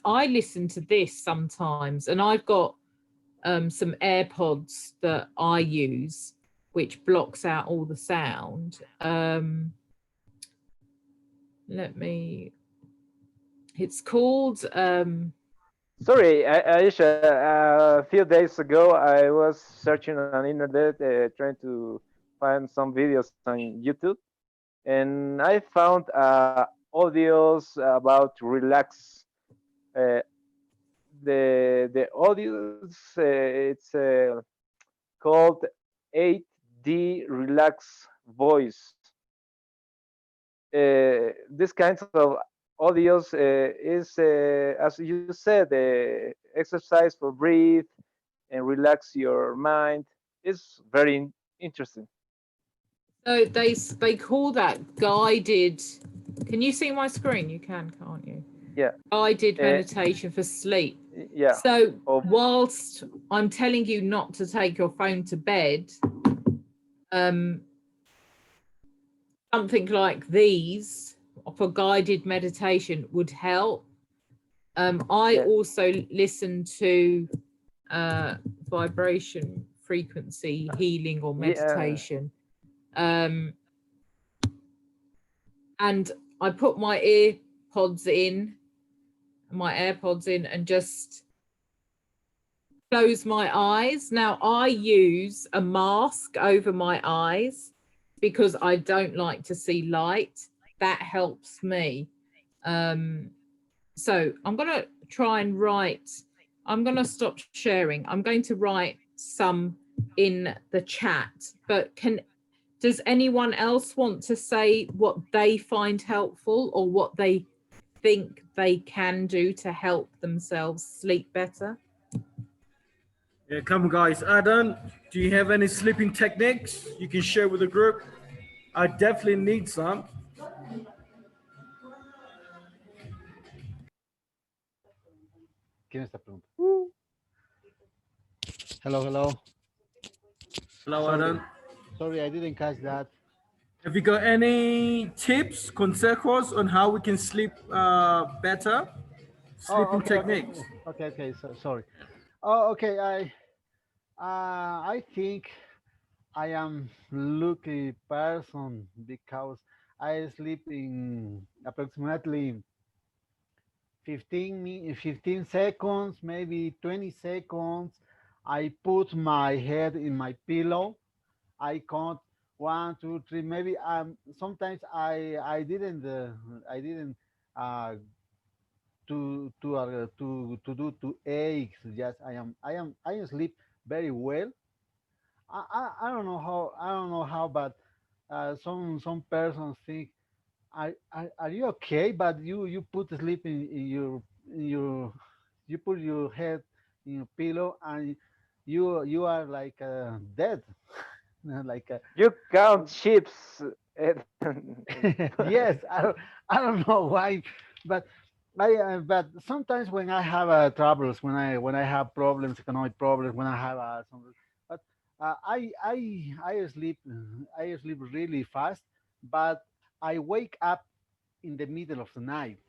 I listen to this sometimes, and I've got some AirPods that I use, which blocks out all the sound. It's called Sorry, Aisha. A few days ago, I was searching on internet, trying to find some videos on YouTube, and I found audios about relax. Uh, the audios, it's called 8D Relax Voice. This kinds of audios is, as you said, exercise for breathe and relax your mind. Is very interesting. so they call that guided. Can you see my screen? You can, can't you? Yeah. Guided meditation for sleep. Yeah. So whilst I'm telling you not to take your phone to bed, something like these for guided meditation would help. I also listen to vibration frequency healing or meditation. And I put my AirPods in and just close my eyes. Now I use a mask over my eyes because I don't like to see light. That helps me. So I'm going to try and write. I'm going to stop sharing. I'm going to write some in the chat, but does anyone else want to say what they find helpful or what they think they can do to help themselves sleep better? Yeah, come on, guys. Adam, do you have any sleeping techniques you can share with the group? I definitely need some. ¿Quién está preguntando? Hello, hello. Hello, Sorry, Adam. sorry, I didn't catch that. Have you got any tips, consejos on how we can sleep better? Sleeping techniques. Okay. So sorry. Oh, okay. I think I am lucky person because I sleep in approximately 15 seconds, maybe 20 seconds. I put my head in my pillow. I count 1, 2, 3. Maybe sometimes I didn't uh, to do to eggs. Yes, I sleep very well. I don't know how, but some persons think, are you okay? But you put sleep in your you put your head in your pillow and you are like dead. like You count chips. yes, I don't know why, but but sometimes when I have troubles, when I have problems, economic problems, when I have some, but I sleep really fast, but I wake up in the middle of the night.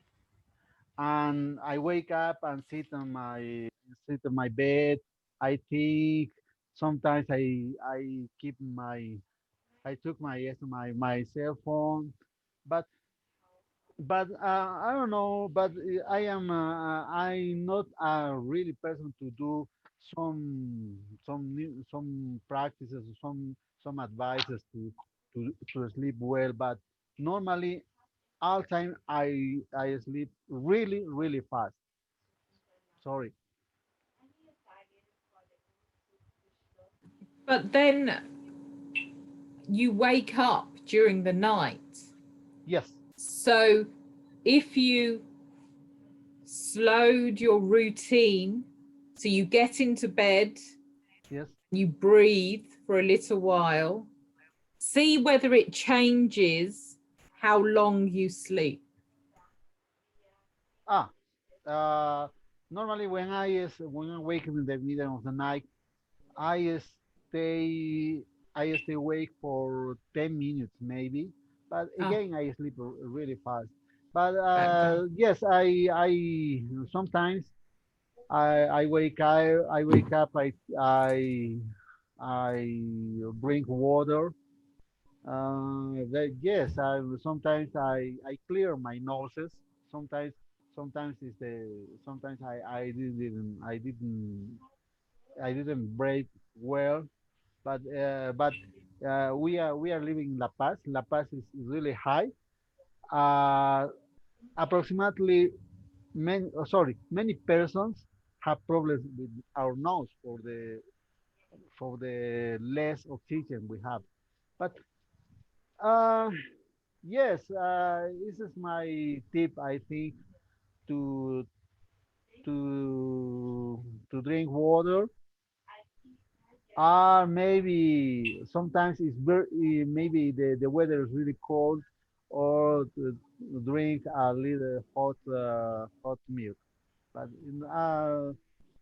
and I wake up and sit on my bed. I think sometimes I keep my I took my cell phone, but I don't know. But I'm not a really person to do some practices, some advices to sleep well. But normally all time I sleep really fast. Sorry. But then you wake up during the night. Yes. So if you slowed your routine, so you get into bed, Yes. you breathe for a little while, see whether it changes how long you sleep. Ah. Uh. Normally when I wake in the middle of the night, I stay I stay awake for 10 minutes maybe, but Ah, again I sleep really fast. But okay. yes, I sometimes I wake up I drink water. Yes, sometimes I clear my noses. Sometimes sometimes I didn't breathe well, but we are living in La Paz. La Paz is really high. Uh, Approximately many persons have problems with our nose for the less oxygen we have. But uh, yes, this is my tip. I think to to to drink water. Maybe sometimes maybe the weather is really cold, or to drink a little hot milk. But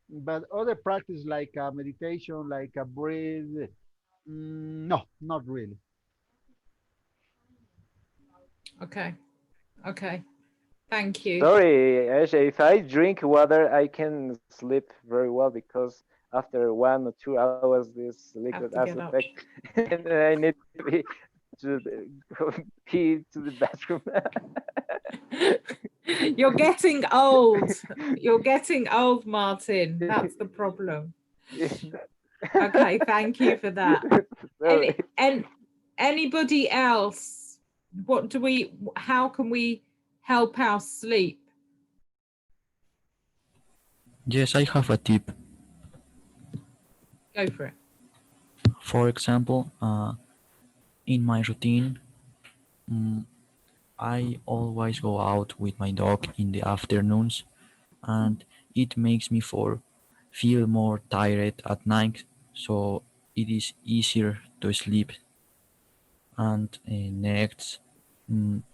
but other practice like meditation, like a breathe, no, not really. Okay. Okay. Thank you. Sorry, Aisha, if I drink water, I can sleep very well because after 1 or 2 hours, this liquid Have to has get up. effect, and I need to be to go pee to the bathroom. You're getting old. You're getting old, Martin. That's the problem. Okay, thank you for that. Sorry. And anybody else? How can we help our sleep? Yes, I have a tip. Go for it. For example, in my routine, I always go out with my dog in the afternoons, and it makes me feel more tired at night, so it is easier to sleep. And next,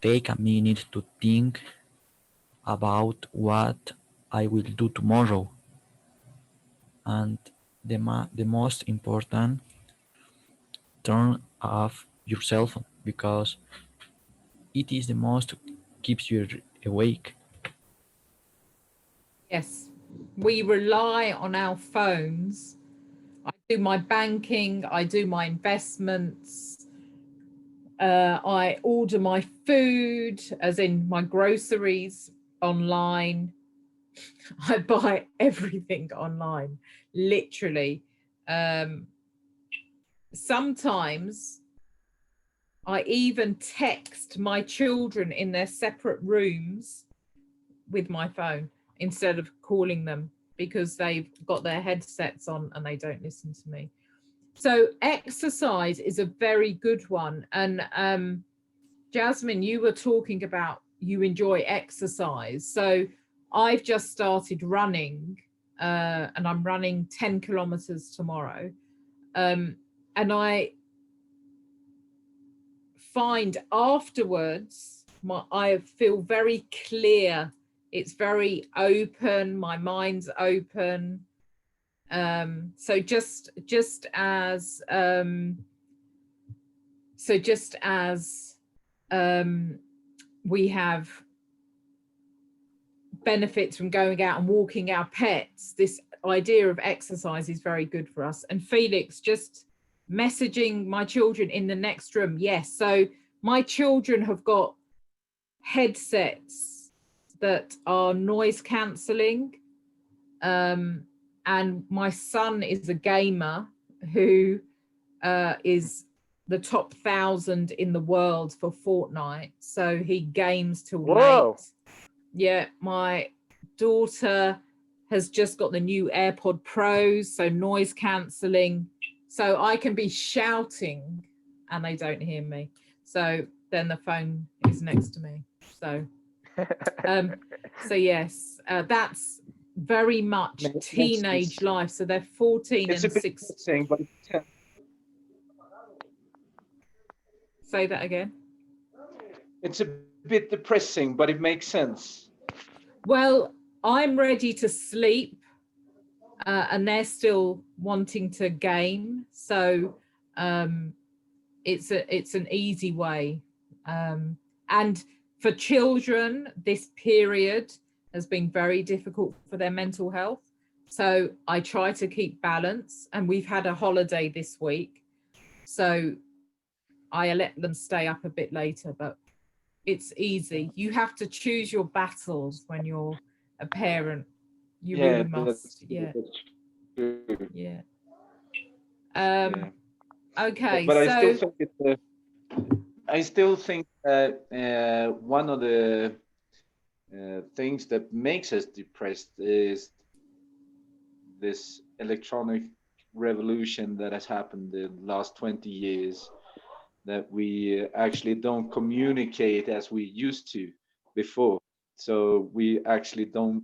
take a minute to think about what I will do tomorrow. And the most important, turn off your cell phone because it is the most keeps you awake. Yes, we rely on our phones. I do my banking, I do my investments, I order my food, as in my groceries, online. I buy everything online, literally. Um, Sometimes I even text my children in their separate rooms with my phone instead of calling them because they've got their headsets on and they don't listen to me. So exercise is a very good one. And Jasmine, you were talking about you enjoy exercise. So I've just started running and I'm running 10 kilometers tomorrow. And I find afterwards I feel very clear. It's very open. My mind's open. So just as we have benefits from going out and walking our pets, this idea of exercise is very good for us. And Felix, just messaging my children in the next room. Yes, so my children have got headsets that are noise cancelling, and my son is a gamer who is the top 1,000 in the world for Fortnite, so he games till Whoa. late. Yeah, my daughter has just got the new AirPod Pros, so noise cancelling, so I can be shouting and they don't hear me. So then the phone is next to me. So so yes, that's very much teenage life. So they're 14 It's and a bit 16. interesting, but Say that again. it's a bit depressing, but it makes sense. Well, I'm ready to sleep, and they're still wanting to game. So it's an easy way. And for children, this period has been very difficult for their mental health. So I try to keep balance, and we've had a holiday this week. So I let them stay up a bit later, but it's easy. You have to choose your battles when you're a parent. You really must. Yeah. That's true. Yeah. Yeah. Okay. But So I still think that one of the things that makes us depressed is this electronic revolution that has happened the last 20 years, that we actually don't communicate as we used to before. So we actually don't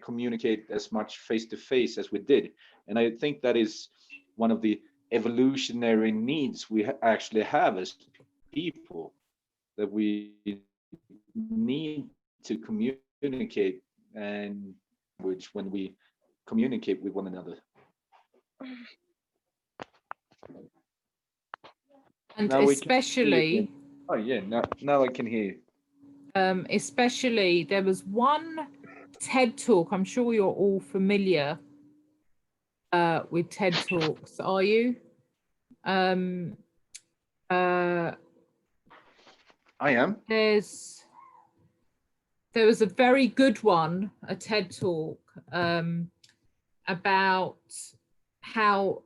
communicate as much face to face as we did. And I think that is one of the evolutionary needs we actually have as people, that we need to communicate and which when we communicate with one another. and Now we can hear you especially again. Oh yeah, now I can hear you. especially there was one TED talk. I'm sure you're all familiar with TED Talks. Are you? I am. There was a very good one, a TED Talk about how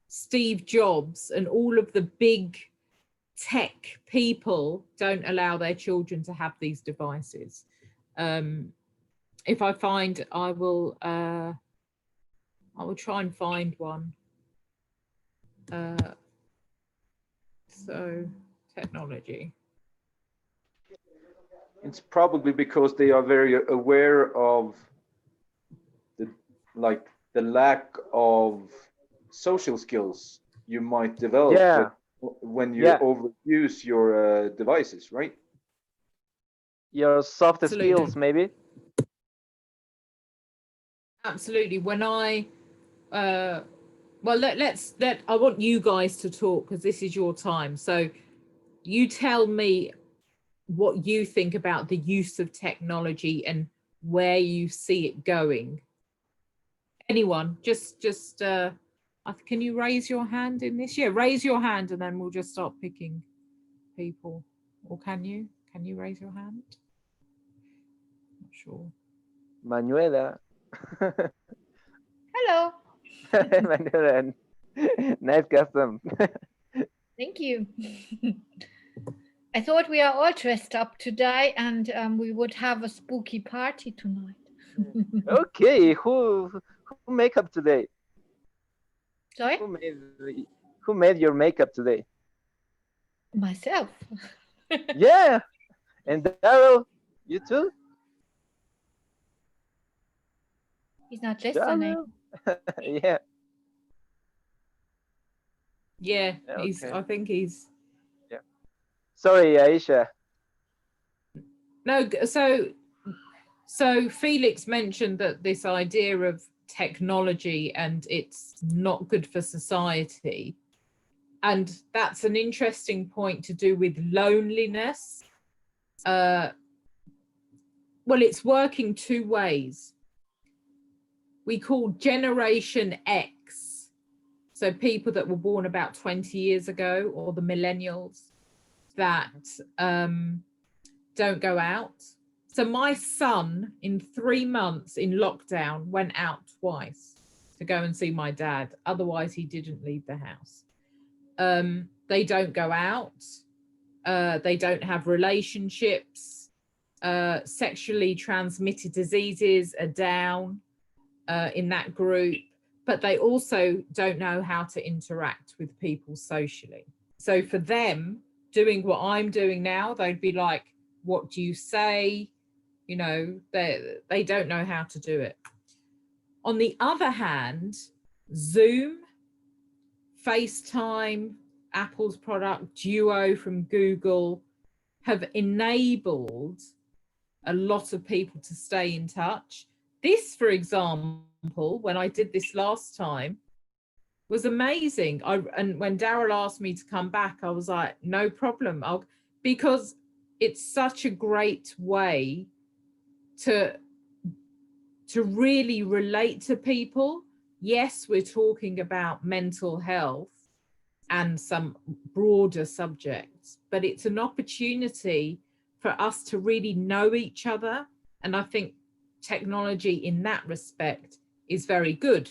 Steve Jobs and all of the big tech people don't allow their children to have these devices. If I find, I will try and find one. So technology. It's probably because they are very aware of the lack of social skills you might develop when you overuse your devices, right? Your soft Absolutely. skills, maybe. Absolutely. When I well, I want you guys to talk because this is your time. So you tell me what you think about the use of technology and where you see it going. Anyone, just can you raise your hand in this? Yeah, raise your hand and then we'll just start picking people. Or can you raise your hand? Not sure. Manuela. Hello. Manuela, nice custom. Thank you. I thought we are all dressed up today and we would have a spooky party tonight. Okay, who makeup today? Sorry? Who made your makeup today? Myself. Yeah, and Daryl, you too? He's not listening. Yeah. Yeah, okay. I think he's. Yeah. Sorry, Aisha. No, so Felix mentioned that this idea of technology and it's not good for society. And that's an interesting point to do with loneliness. well, it's working two ways. We call Generation X, so people that were born about 20 years ago, or the millennials that don't go out. So my son in 3 months in lockdown went out twice to go and see my dad. Otherwise, he didn't leave the house. They don't go out. They don't have relationships. Sexually transmitted diseases are down in that group, but they also don't know how to interact with people socially. So for them, doing what I'm doing now, they'd be like, what do you say? You know, they don't know how to do it. On the other hand, Zoom, FaceTime, Apple's product, Duo from Google, have enabled a lot of people to stay in touch. This, for example, when I did this last time, was amazing. And when Daryl asked me to come back, I was like, no problem. Because it's such a great way to really relate to people. Yes, we're talking about mental health and some broader subjects, but it's an opportunity for us to really know each other. And I think technology in that respect is very good.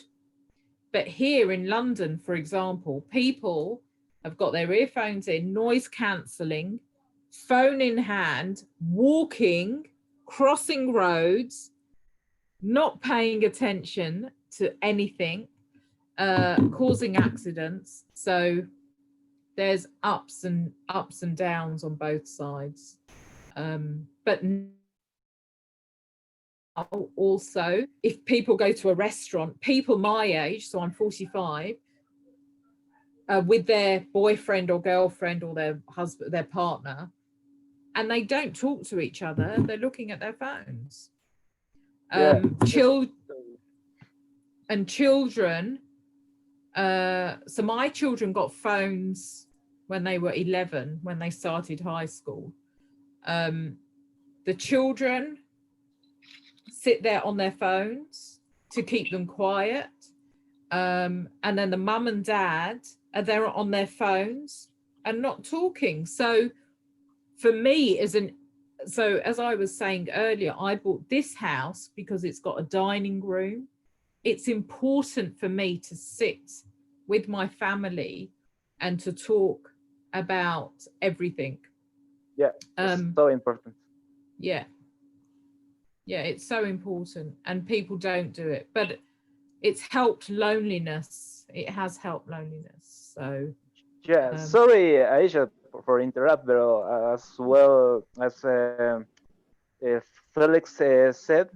But here in London, for example, people have got their earphones in, noise cancelling, phone in hand, walking, crossing roads, not paying attention to anything, causing accidents. So there's ups and downs on both sides. But also, if people go to a restaurant, people my age, so I'm 45, with their boyfriend or girlfriend or their husband, their partner, and they don't talk to each other, they're looking at their phones. Children, so my children got phones when they were 11, when they started high school. The children sit there on their phones to keep them quiet. And then the mum and dad are there on their phones and not talking. So for me, as I was saying earlier, I bought this house because it's got a dining room. It's important for me to sit with my family and to talk about everything. Yeah, it's so important. Yeah, it's so important, and people don't do it, but it's helped loneliness. It has helped loneliness. So yeah, sorry, Aisha, for interrupt, but as well as Felix said,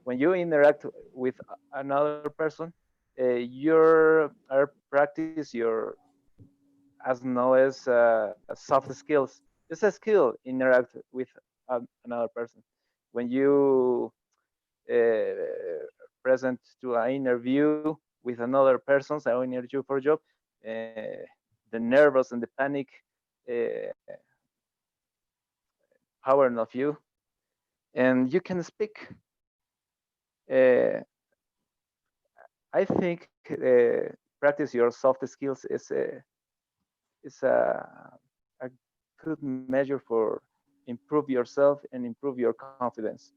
when you interact with another person, your practice your as known as soft skills. It's a skill interact with another person. When you present to an interview with another person, an interview for a job, the nervous and the panic power of you, and you can speak. I think practice your soft skills is a good measure for improve yourself and improve your confidence.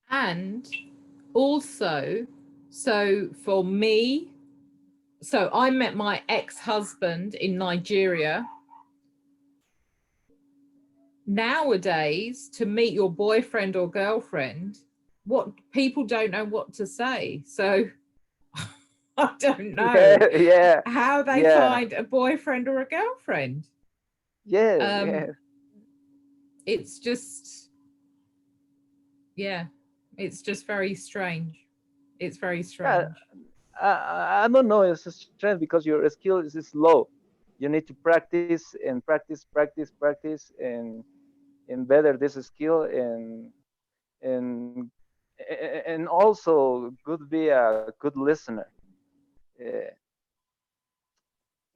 And also, so for me, so I met my ex-husband in Nigeria. Nowadays, to meet your boyfriend or girlfriend, what people don't know what to say. So I don't know how they find a boyfriend or a girlfriend. It's just, it's just very strange. It's very strange. I don't know. It's a strength because your skill is low. You need to practice and practice, and better this skill, and also could be a good listener.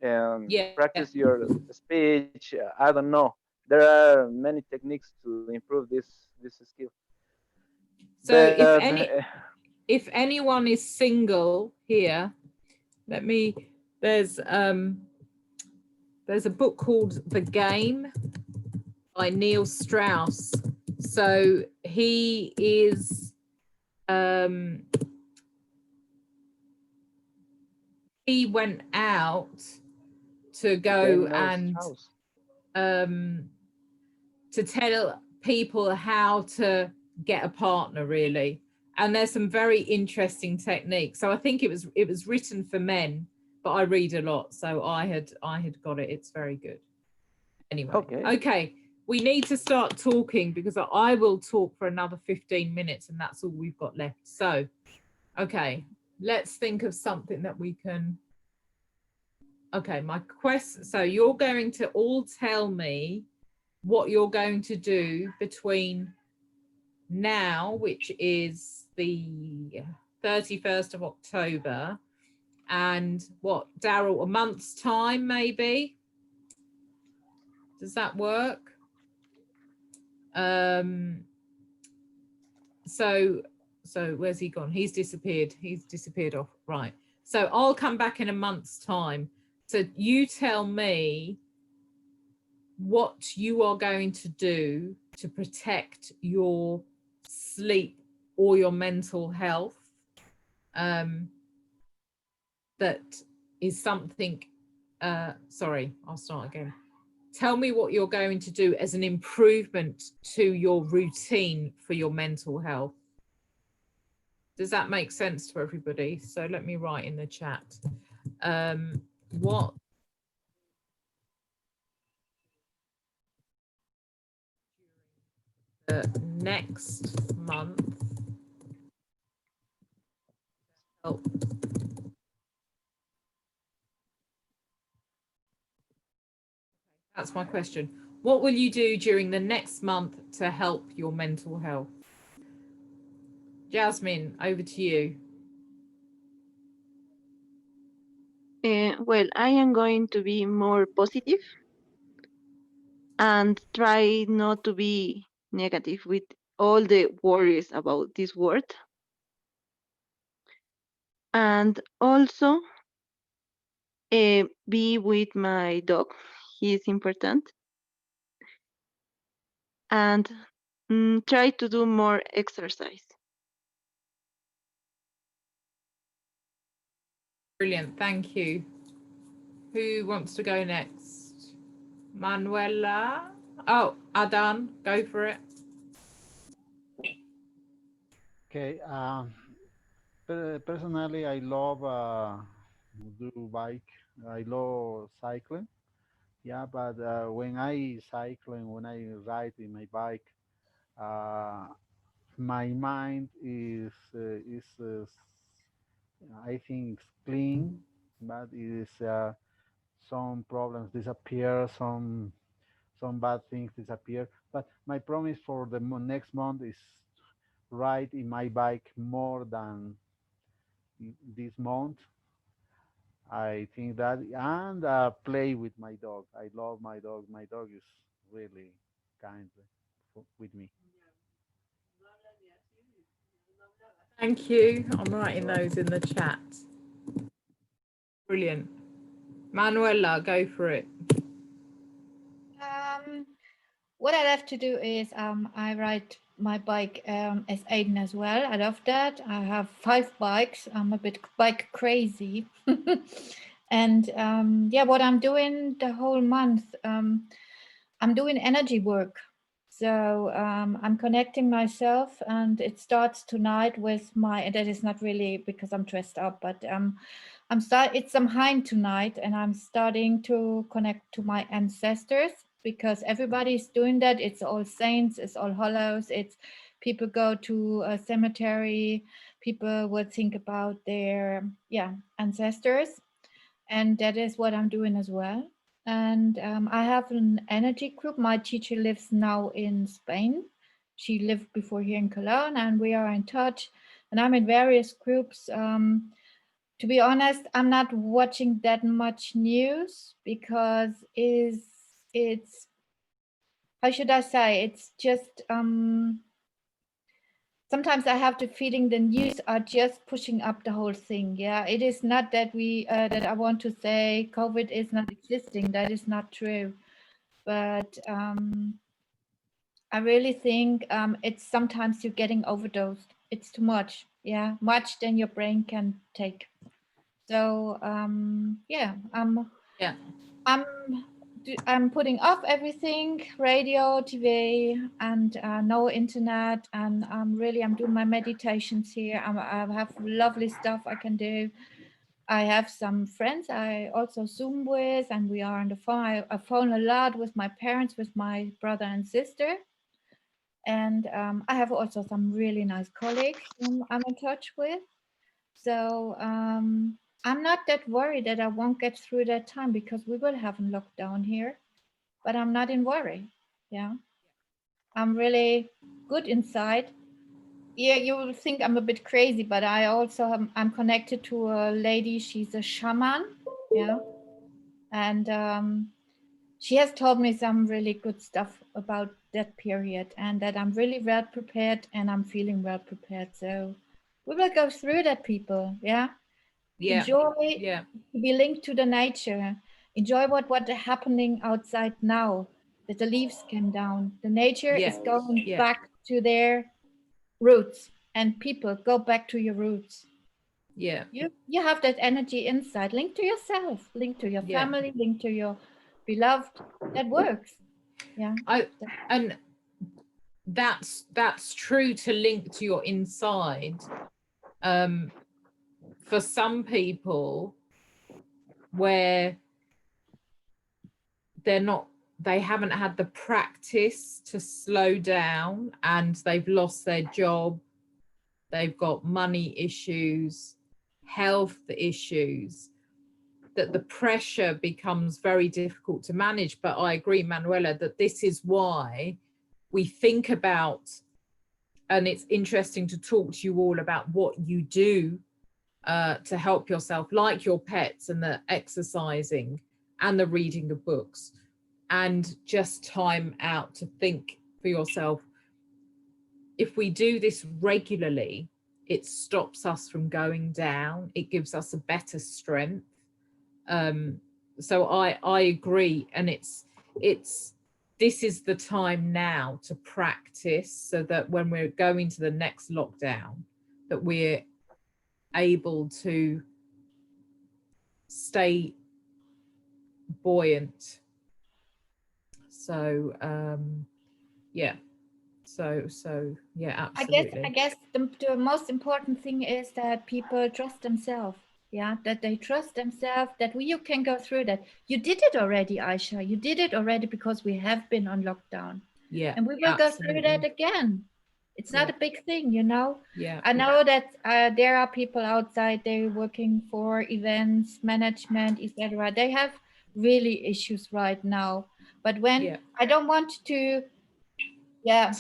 And practice your speech. I don't know. there are many techniques to improve this skill. So But if anyone is single here, there's a book called The Game by Neil Strauss. So he is he went out to go and to tell people how to get a partner, really. And there's some very interesting techniques. So I think it was written for men, but I read a lot, so I had got it. It's very good. Anyway, okay. We need to start talking because I will talk for another 15 minutes and that's all we've got left. So, okay, let's think of something that we can. Okay, my quest. So you're going to all tell me what you're going to do between now, which is the 31st of October, and what, Daryl, a month's time, maybe? Does that work? So where's he gone? He's disappeared. He's disappeared off. Right. So I'll come back in a month's time. So you tell me what you are going to do to protect your sleep or your mental health. That is something, sorry, I'll start again. Tell me what you're going to do as an improvement to your routine for your mental health. Does that make sense to everybody? So let me write in the chat. What next month help That's my question. What will you do during the next month to help your mental health? Jasmine, over to you. Well, I am going to be more positive and try not to be negative with all the worries about this world. And also be with my dog. He is important. And try to do more exercise. Brilliant, thank you. Who wants to go next? Manuela? Oh, Adan, go for it. Okay. Personally, I love do bike. I love cycling. Yeah, but when I cycling, when I ride in my bike, my mind I think it's clean, but it is some problems disappear, some bad things disappear. But my promise for the next month is ride in my bike more than this month. I think that, and play with my dog. I love my dog. My dog is really kind with me. Thank you. I'm writing those in the chat. Brilliant. Manuela, go for it. What I love to do is I ride my bike as Aiden as well. I love that. I have 5 bikes. I'm a bit bike crazy. And yeah, what I'm doing the whole month, I'm doing energy work. So I'm connecting myself, and it starts tonight with and that is not really because I'm dressed up, but it's Samhain tonight, and I'm starting to connect to my ancestors, because everybody's doing that. It's All Saints, it's All Hallows, it's people go to a cemetery, people would think about their ancestors, and that is what I'm doing as well. And I have an energy group. My teacher lives now in Spain. She lived before here in Cologne, and we are in touch. And I'm in various groups. To be honest, I'm not watching that much news because it's how should I say? It's just sometimes I have the feeling the news are just pushing up the whole thing. Yeah, it is not that we that I want to say COVID is not existing. That is not true, but I really think it's sometimes you're getting overdosed. It's too much. Yeah, much than your brain can take. So yeah, Yeah. I'm putting off everything, radio, TV, and no internet. And I'm doing my meditations here. I have lovely stuff I can do. I have some friends I also Zoom with, and we are on the phone. I phone a lot with my parents, with my brother and sister. And I have also some really nice colleagues I'm in touch with. So I'm not that worried that I won't get through that time because we will have a lockdown here, but I'm not in worry. Yeah, I'm really good inside. Yeah, you will think I'm a bit crazy, but I also I'm connected to a lady. She's a shaman. Yeah, and she has told me some really good stuff about that period and that I'm really well prepared and I'm feeling well prepared. So we will go through that, people. Yeah. Yeah. Enjoy Yeah. to be linked to the nature. Enjoy what is happening outside now. That the leaves came down. The nature Yeah. is going Yeah. back to their roots. And people, go back to your roots. Yeah. You have that energy inside. Link to yourself, link to your Yeah. family, link to your beloved. That works. Yeah. And that's true to link to your inside. For some people where they haven't had the practice to slow down and they've lost their job, they've got money issues, health issues, that the pressure becomes very difficult to manage. But I agree, Manuela, that this is why we think about, and it's interesting to talk to you all about what you do to help yourself, like your pets and the exercising and the reading of books, and just time out to think for yourself. If we do this regularly, it stops us from going down. It gives us a better strength. So I agree, and it's this is the time now to practice so that when we're going to the next lockdown, that we're able to stay buoyant. So yeah, so yeah, absolutely. I guess the most important thing is that people trust themselves. Yeah, that they trust themselves, that you can go through that. You did it already, Aisha. You did it already because we have been on lockdown. Yeah. And we will go through that again. It's not a big thing, you know. Yeah. I know that there are people outside, they're working for events, management, etc. They have really issues right now. But when I don't want to, yeah,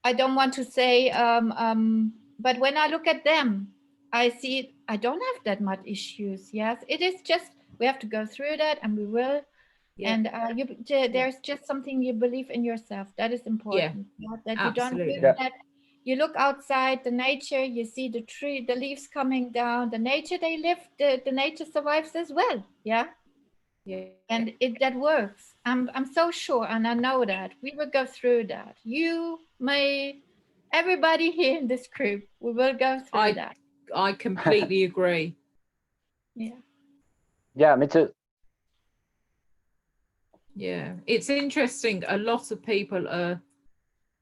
I don't want to say, but when I look at them, I see I don't have that much issues. Yes, it is just we have to go through that, and we will. Yeah. And there's just something you believe in yourself. That is important. Yeah, that you don't absolutely. do that. You look outside the nature, you see the tree, the leaves coming down. The nature they live, the nature survives as well. Yeah. Yeah. And that works. I'm so sure, and I know that we will go through that. You may, everybody here in this group, we will go through that. I completely agree. Yeah. Yeah, me too. Yeah, it's interesting. A lot of people are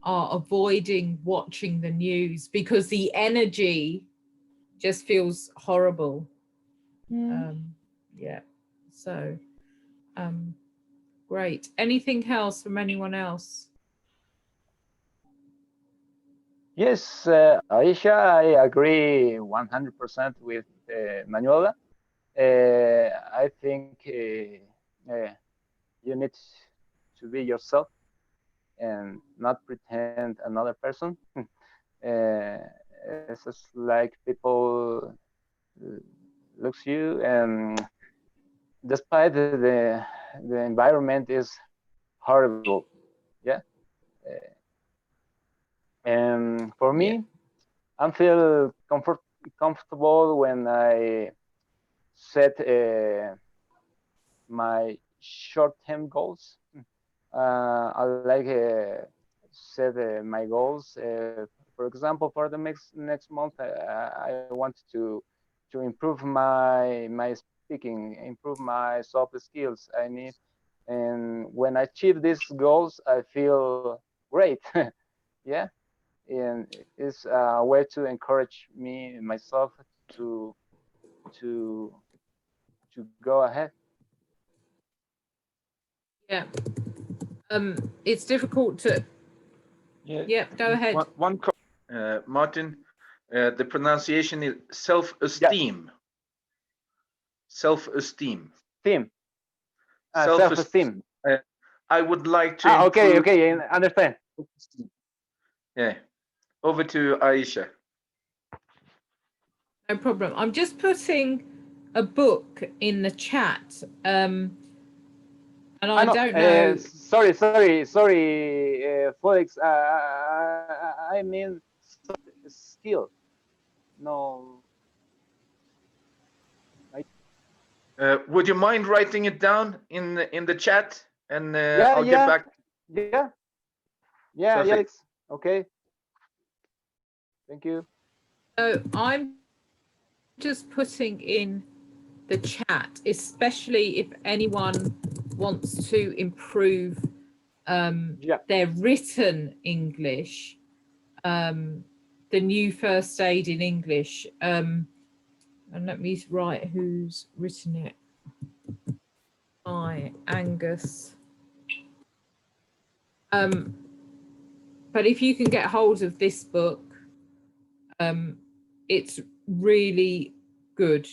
avoiding watching the news because the energy just feels horrible. Yeah. So, great. Anything else from anyone else? Yes, Aisha, I agree 100% with Manuela. I think you need to be yourself and not pretend another person. It's just like people looks you, and despite the environment is horrible. Yeah. Uh, and for Yeah. me, I feel comfortable when I set my short-term goals. I like set my goals. For example, for the next month, I want to improve my speaking, improve my soft skills. I need, and when I achieve these goals, I feel great. Yeah, and it's a way to encourage me myself to to to go ahead. Yeah. It's difficult to. Yeah. Yeah, go ahead. Martin, the pronunciation is Yeah, self-esteem. Self-esteem. team, Self-esteem. self-esteem. I would like to Okay, improve. okay, understand. Yeah. Over to Aisha. No problem. I'm just putting a book in the chat. And I No, don't know. sorry, Felix. I mean skill. No, I, Would you mind writing it down in the chat, and yeah, I'll get yeah, back. yeah, yeah, Perfect. Felix. Okay, thank you. So I'm just putting in the chat, especially if anyone wants to improve Yeah, their written English, the new first aid in English. And let me write who's written it. By Angus. But if you can get hold of this book, it's really good.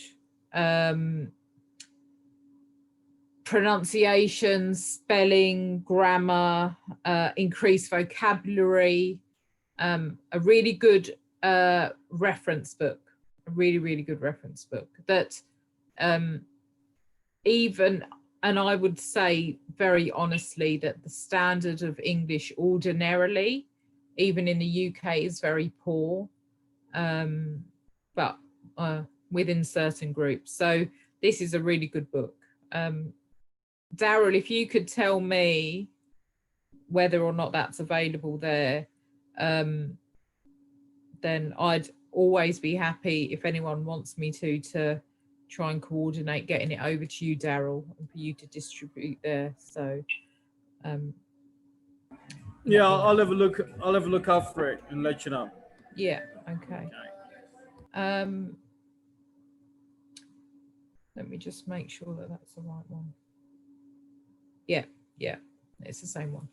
Pronunciation, spelling, grammar, increased vocabulary, a really good reference book, a really good reference book that even, and I would say very honestly that the standard of English ordinarily, even in the UK, is very poor, but within certain groups. So this is a really good book. Daryl, if you could tell me whether or not that's available there, then I'd always be happy if anyone wants me to try and coordinate getting it over to you, Daryl, and for you to distribute there. So Yeah, I'll have a look. I'll have a look after it and let you know. yeah, okay. Let me just make sure that that's the right one. Yeah, it's the same one.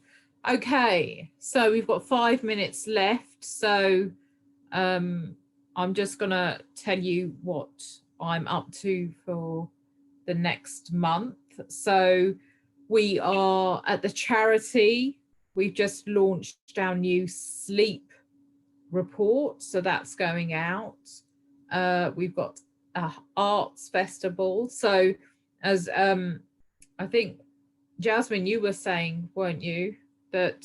Okay, so we've got 5 minutes left. So I'm just gonna tell you what I'm up to for the next month. So we are at the charity. We've just launched our new sleep report, so that's going out. We've got a arts festival. So as I think Jasmine, you were saying, weren't you, that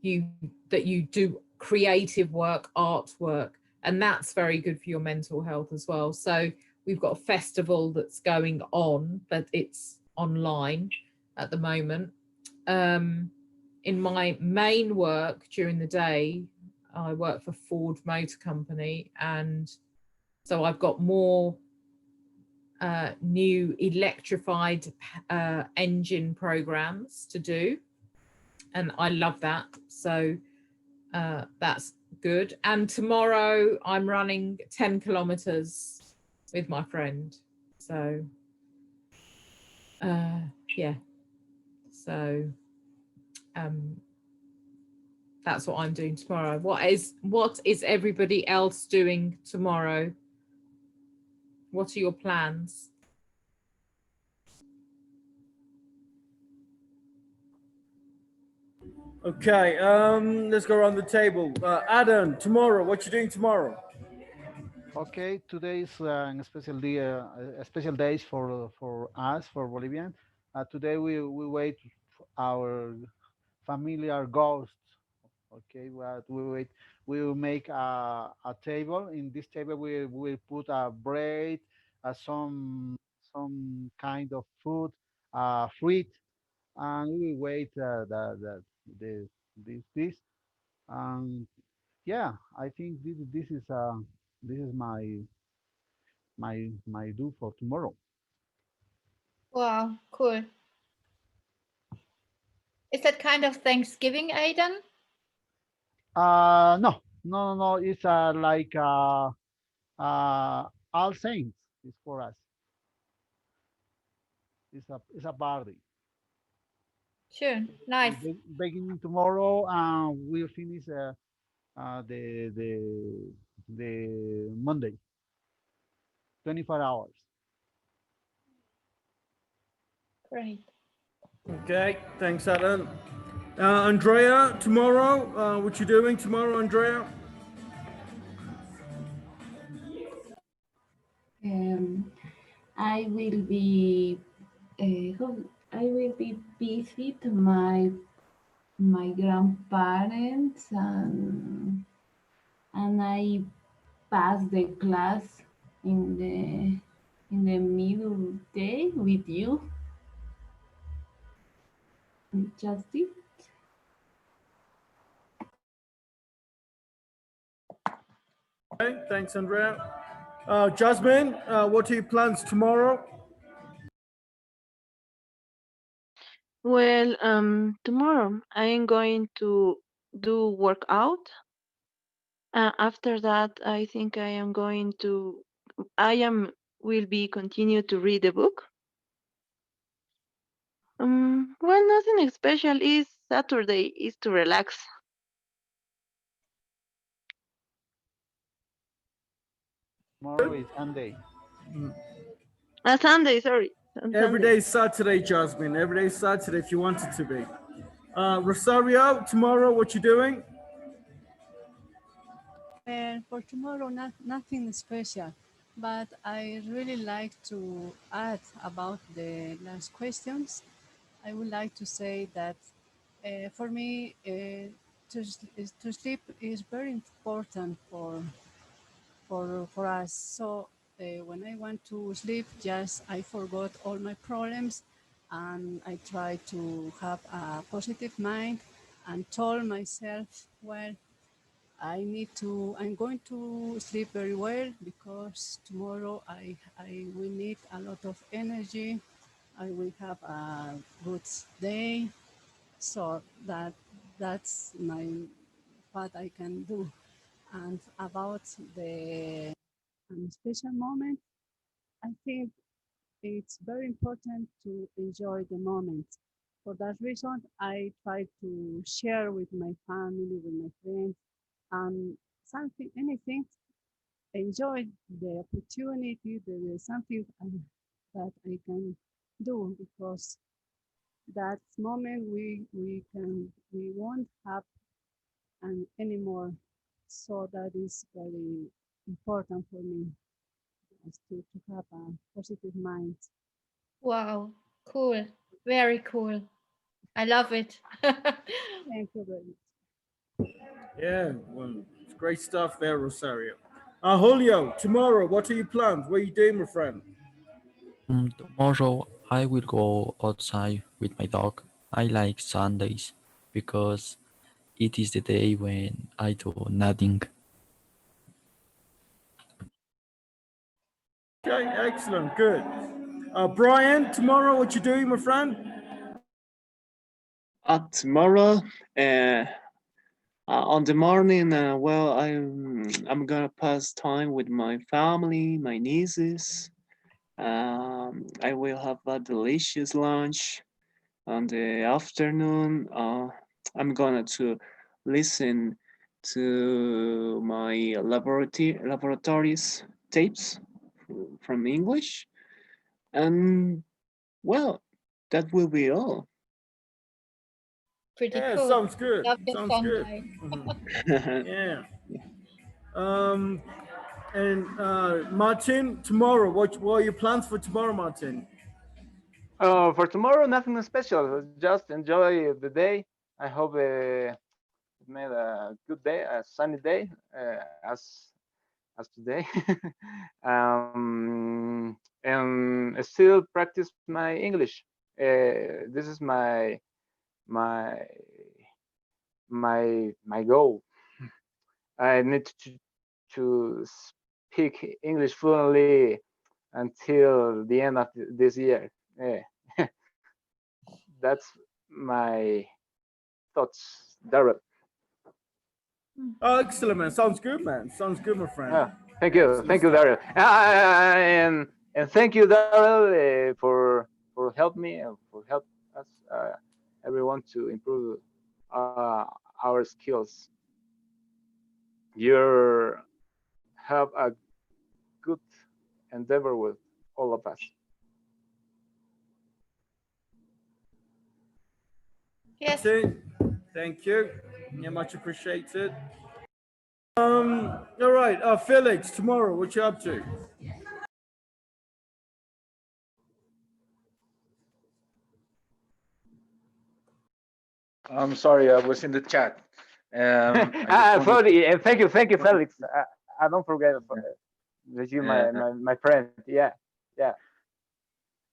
you do creative work, artwork, and that's very good for your mental health as well. So we've got a festival that's going on, but it's online at the moment. In my main work during the day, I work for Ford Motor Company, and so I've got more new electrified engine programs to do, and I love that. So that's good. And tomorrow I'm running 10 kilometers with my friend. So yeah, so that's what I'm doing tomorrow. What is everybody else doing tomorrow? What are your plans? Okay, let's go around the table. Adam, tomorrow, what you doing tomorrow? Okay, today is a special day, a special days for us for Bolivian. Today we wait our familiar ghosts. Okay, what we wait. We will make a table. In this table, we will put a bread, some kind of food, fruit, and we wait the this. And yeah, I think this is my do for tomorrow. Wow, cool. Is that kind of Thanksgiving, Aidan? No. It's like All Saints. It's for us. It's a party. Sure, We nice. beginning tomorrow, and we'll finish uh, the the the Monday. 24 hours. Great. Okay, thanks, Alan. Andrea, tomorrow, what you doing tomorrow, Andrea? Um, I will be I will be visit my grandparents, and I pass the class in the middle day with you, Justin. Okay, thanks, Andrea. Jasmine, what are your plans tomorrow? Well, tomorrow I am going to do workout. After that, I think I am will be continue to read the book. Well, nothing special. Is Saturday is to relax. Tomorrow is Sunday. Sunday, sorry, on Every Sunday. day is Saturday, Jasmine. Every day is Saturday if you want it to be. Rosario, tomorrow, what you doing? For tomorrow, nothing special, but I really like to add about the last questions. I would like to say that for me, to sleep is very important for us. So when I want to sleep, just I forgot all my problems, and I try to have a positive mind and told myself, well, I'm going to sleep very well because tomorrow I will need a lot of energy. I will have a good day. So that's what I can do. And about the special moment, I think it's very important to enjoy the moment. For that reason, I try to share with my family, with my friends, something, anything, enjoy the opportunity, something that I can do, because that moment we won't have anymore. So that is very important for me, is to have a positive mind. Wow, cool. Very cool. I love it. Thank you very much. Yeah, well, it's great stuff there, Rosario. Julio, tomorrow, what are your plans? What are you doing, my friend? Tomorrow I will go outside with my dog. I like Sundays because it is the day when I do nothing. Okay, excellent, good. Brian, tomorrow, what you doing, my friend? Tomorrow, on the morning, well, I'm gonna pass time with my family, my nieces. I will have a delicious lunch. On the afternoon, I'm gonna to listen to my laboratories tapes from English, and well, that will be all. Pretty Yeah, cool. sounds good. Love your Sounds good. Sunday. Yeah. Um, and Martin, tomorrow, what are your plans for tomorrow, Martin? For tomorrow, nothing special. Just enjoy the day. I hope it made a good day, a sunny day, as today. And still practice my English. This is my my goal. I need to speak English fluently until the end of this year. Yeah. That's my thoughts, Darrell. Oh, excellent, man. Sounds good, man. Sounds good, my friend. Excellent Thank you, stuff. Darrell, and thank you, Darrell, for help me and for help us everyone to improve our skills. You have a good endeavor with all of us. Yes. Thank you. Yeah, much appreciated. All right. Felix, tomorrow, what you up to? I'm sorry, I was in the chat. I just wanted. Sorry, and thank you, Felix. I don't forget that you, Uh, my friend. Yeah, yeah.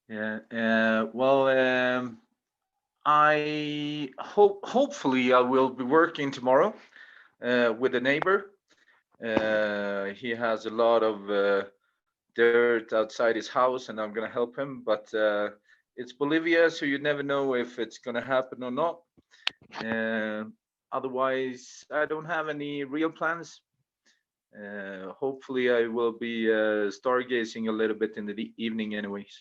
yeah. Well, hopefully I will be working tomorrow with a neighbor. He has a lot of dirt outside his house, and I'm gonna help him. But it's Bolivia, so you never know if it's gonna happen or not. Uh, Otherwise, I don't have any real plans. Hopefully, I will be stargazing a little bit in the evening, anyways.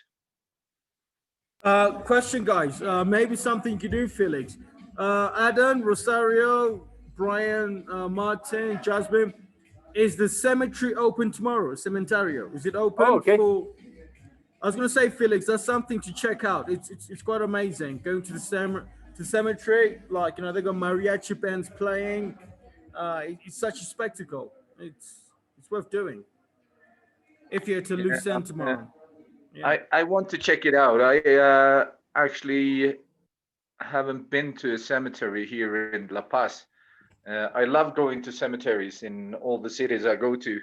Question, guys. Maybe something you could do, Felix. Adam, Rosario, Brian, Martin, Jasmine. Is the cemetery open tomorrow? Cementario. Is it Oh, open okay. for? I was gonna say, Felix. That's something to check out. It's quite amazing. Going to the cemetery, like they got mariachi bands playing. It's such a spectacle. It's worth doing if you're to Yeah, Lucerne tomorrow. Yeah. I want to check it out. I actually haven't been to a cemetery here in La Paz. I love going to cemeteries in all the cities I go to.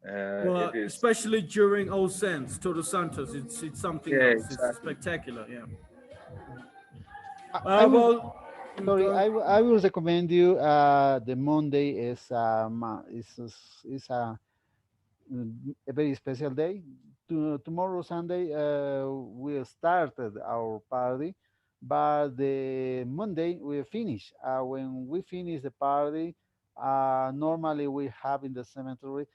Well, It is, especially during All Saints, Todos Santos, it's something yeah, else. It's exactly. spectacular. Yeah. I will. Well, Sorry, go. I will recommend you. The Monday is a very special day. Tomorrow Sunday we started our party, but the Monday we finish. When we finish the party, normally we have in the cemetery.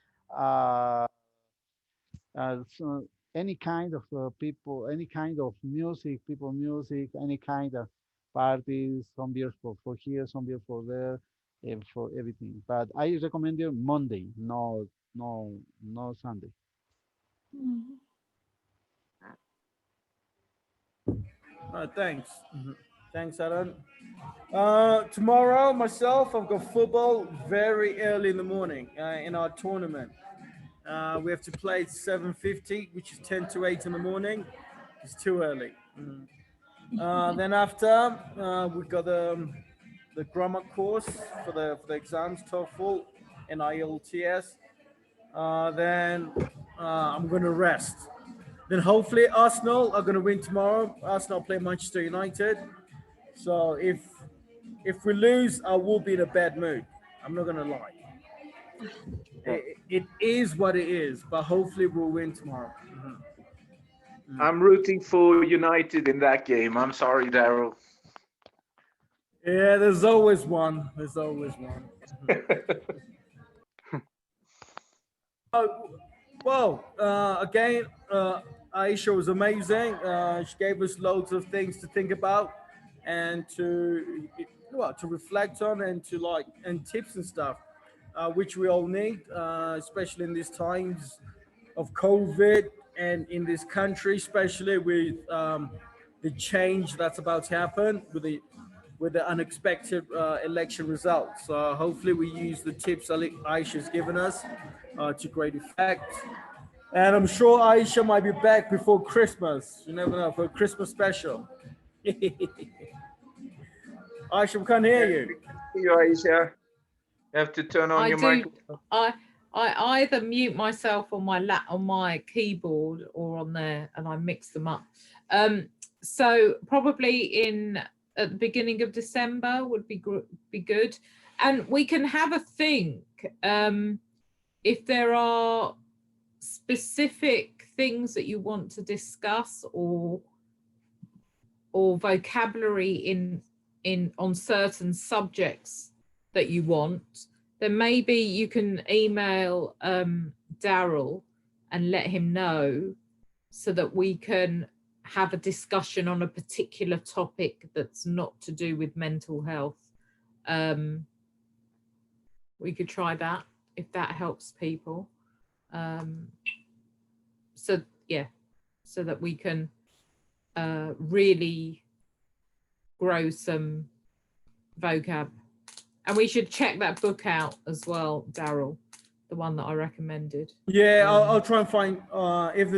So any kind of people, any kind of music, people music, any kind of parties, some beers for here, some beer for there, and for everything. But I recommend you Monday, no Sunday. Mhm. Thanks. Thanks, Alan. Tomorrow, myself, I've got football very early in the morning in our tournament. We have to play at 7:50, which is 10 to 8 in the morning. It's too early. Then after, we've got the grammar course for the exams, TOEFL and IELTS. Then I'm going to rest. Then hopefully Arsenal are going to win tomorrow. Arsenal play Manchester United. So if we lose, I will be in a bad mood. I'm not going to lie. It is what it is, but hopefully we'll win tomorrow. I'm rooting for United in that game. I'm sorry, Daryl. Yeah, there's always one. There's always one. Uh, well, again, Aisha was amazing. She gave us loads of things to think about and to reflect on and and tips and stuff, which we all need, especially in these times of COVID and in this country, especially with the change that's about to happen with the unexpected election results. Hopefully, we use the tips Aisha's given us to great effect. And I'm sure Aisha might be back before Christmas. You never know, for a Christmas special. Aisha, we can't hear Yeah, you. we can see you, Aisha. You have to turn on I your do. microphone. I either mute myself on my keyboard or on there, and I mix them up. So probably at the beginning of December would be good, and we can have a think if there are specific things that you want to discuss or vocabulary in on certain subjects that you want, then maybe you can email Daryl and let him know so that we can have a discussion on a particular topic that's not to do with mental health. We could try that if that helps people. So yeah, so that we can really grow some vocab. And we should check that book out as well, Daryl, the one that I recommended. Yeah, I'll try and find if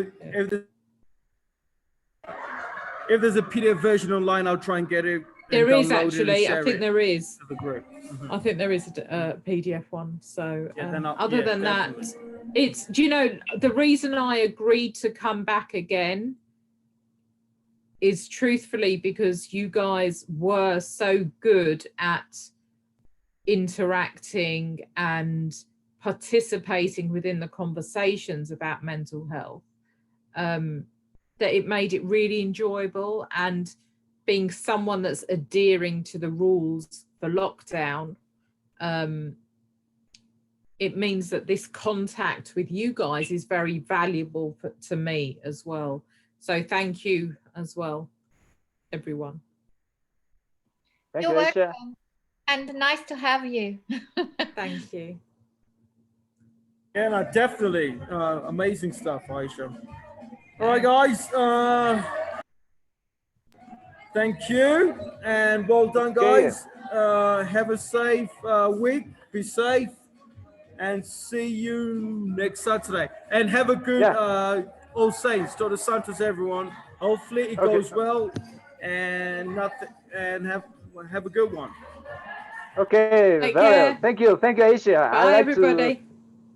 there's a PDF version online, I'll try and get it. There is download it and actually, I share think it there is. to the group. Mhm. I think there is a PDF one. So Yeah, then other yeah, than definitely. that, it's, do you know, the reason I agreed to come back again is truthfully because you guys were so good at interacting and participating within the conversations about mental health, that it made it really enjoyable. And being someone that's adhering to the rules for lockdown, it means that this contact with you guys is very valuable to me as well. So thank you as well, everyone. Thank You're you, Aisha. welcome. And nice to have you. Thank you. Yeah, no, definitely. Amazing stuff, Aisha. All right, guys. Thank you and well done, Okay. guys. Have a safe week. Be safe and see you next Saturday. And have a good All Saints, Dr. Santos, everyone. Hopefully it Okay. goes well and nothing. And have a good one. Okay, Take Daryl. care. Thank you, Aisha. I'd Bye, like to everybody.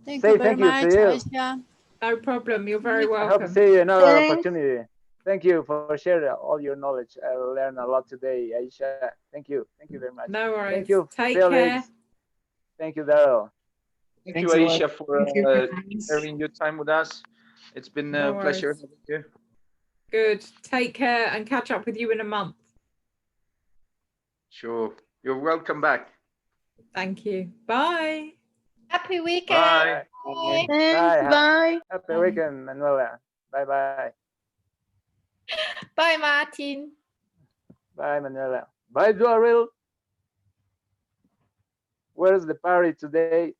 Thank say you very thank you to much, you. Aisha. No problem. You're very I hope to welcome. see you another Thanks. opportunity. Thank you for sharing all your knowledge. I learned a lot today, Aisha. Thank you. Thank you very much. No worries. Thank you, Take Felix. care. Thank you, Daryl. Thank Thanks you, a lot. Aisha, for Thank you, friends. sharing your time with us. It's been No a pleasure worries. having you. Good. Take care and catch up with you in a month. Sure. You're welcome back. Thank you. Bye. Happy weekend. Bye. Bye. Thanks. Bye. Happy Bye. weekend, Manuela. Bye-bye. Bye, Martin. Bye, Manuela. Bye, Daryl. Where's the party today?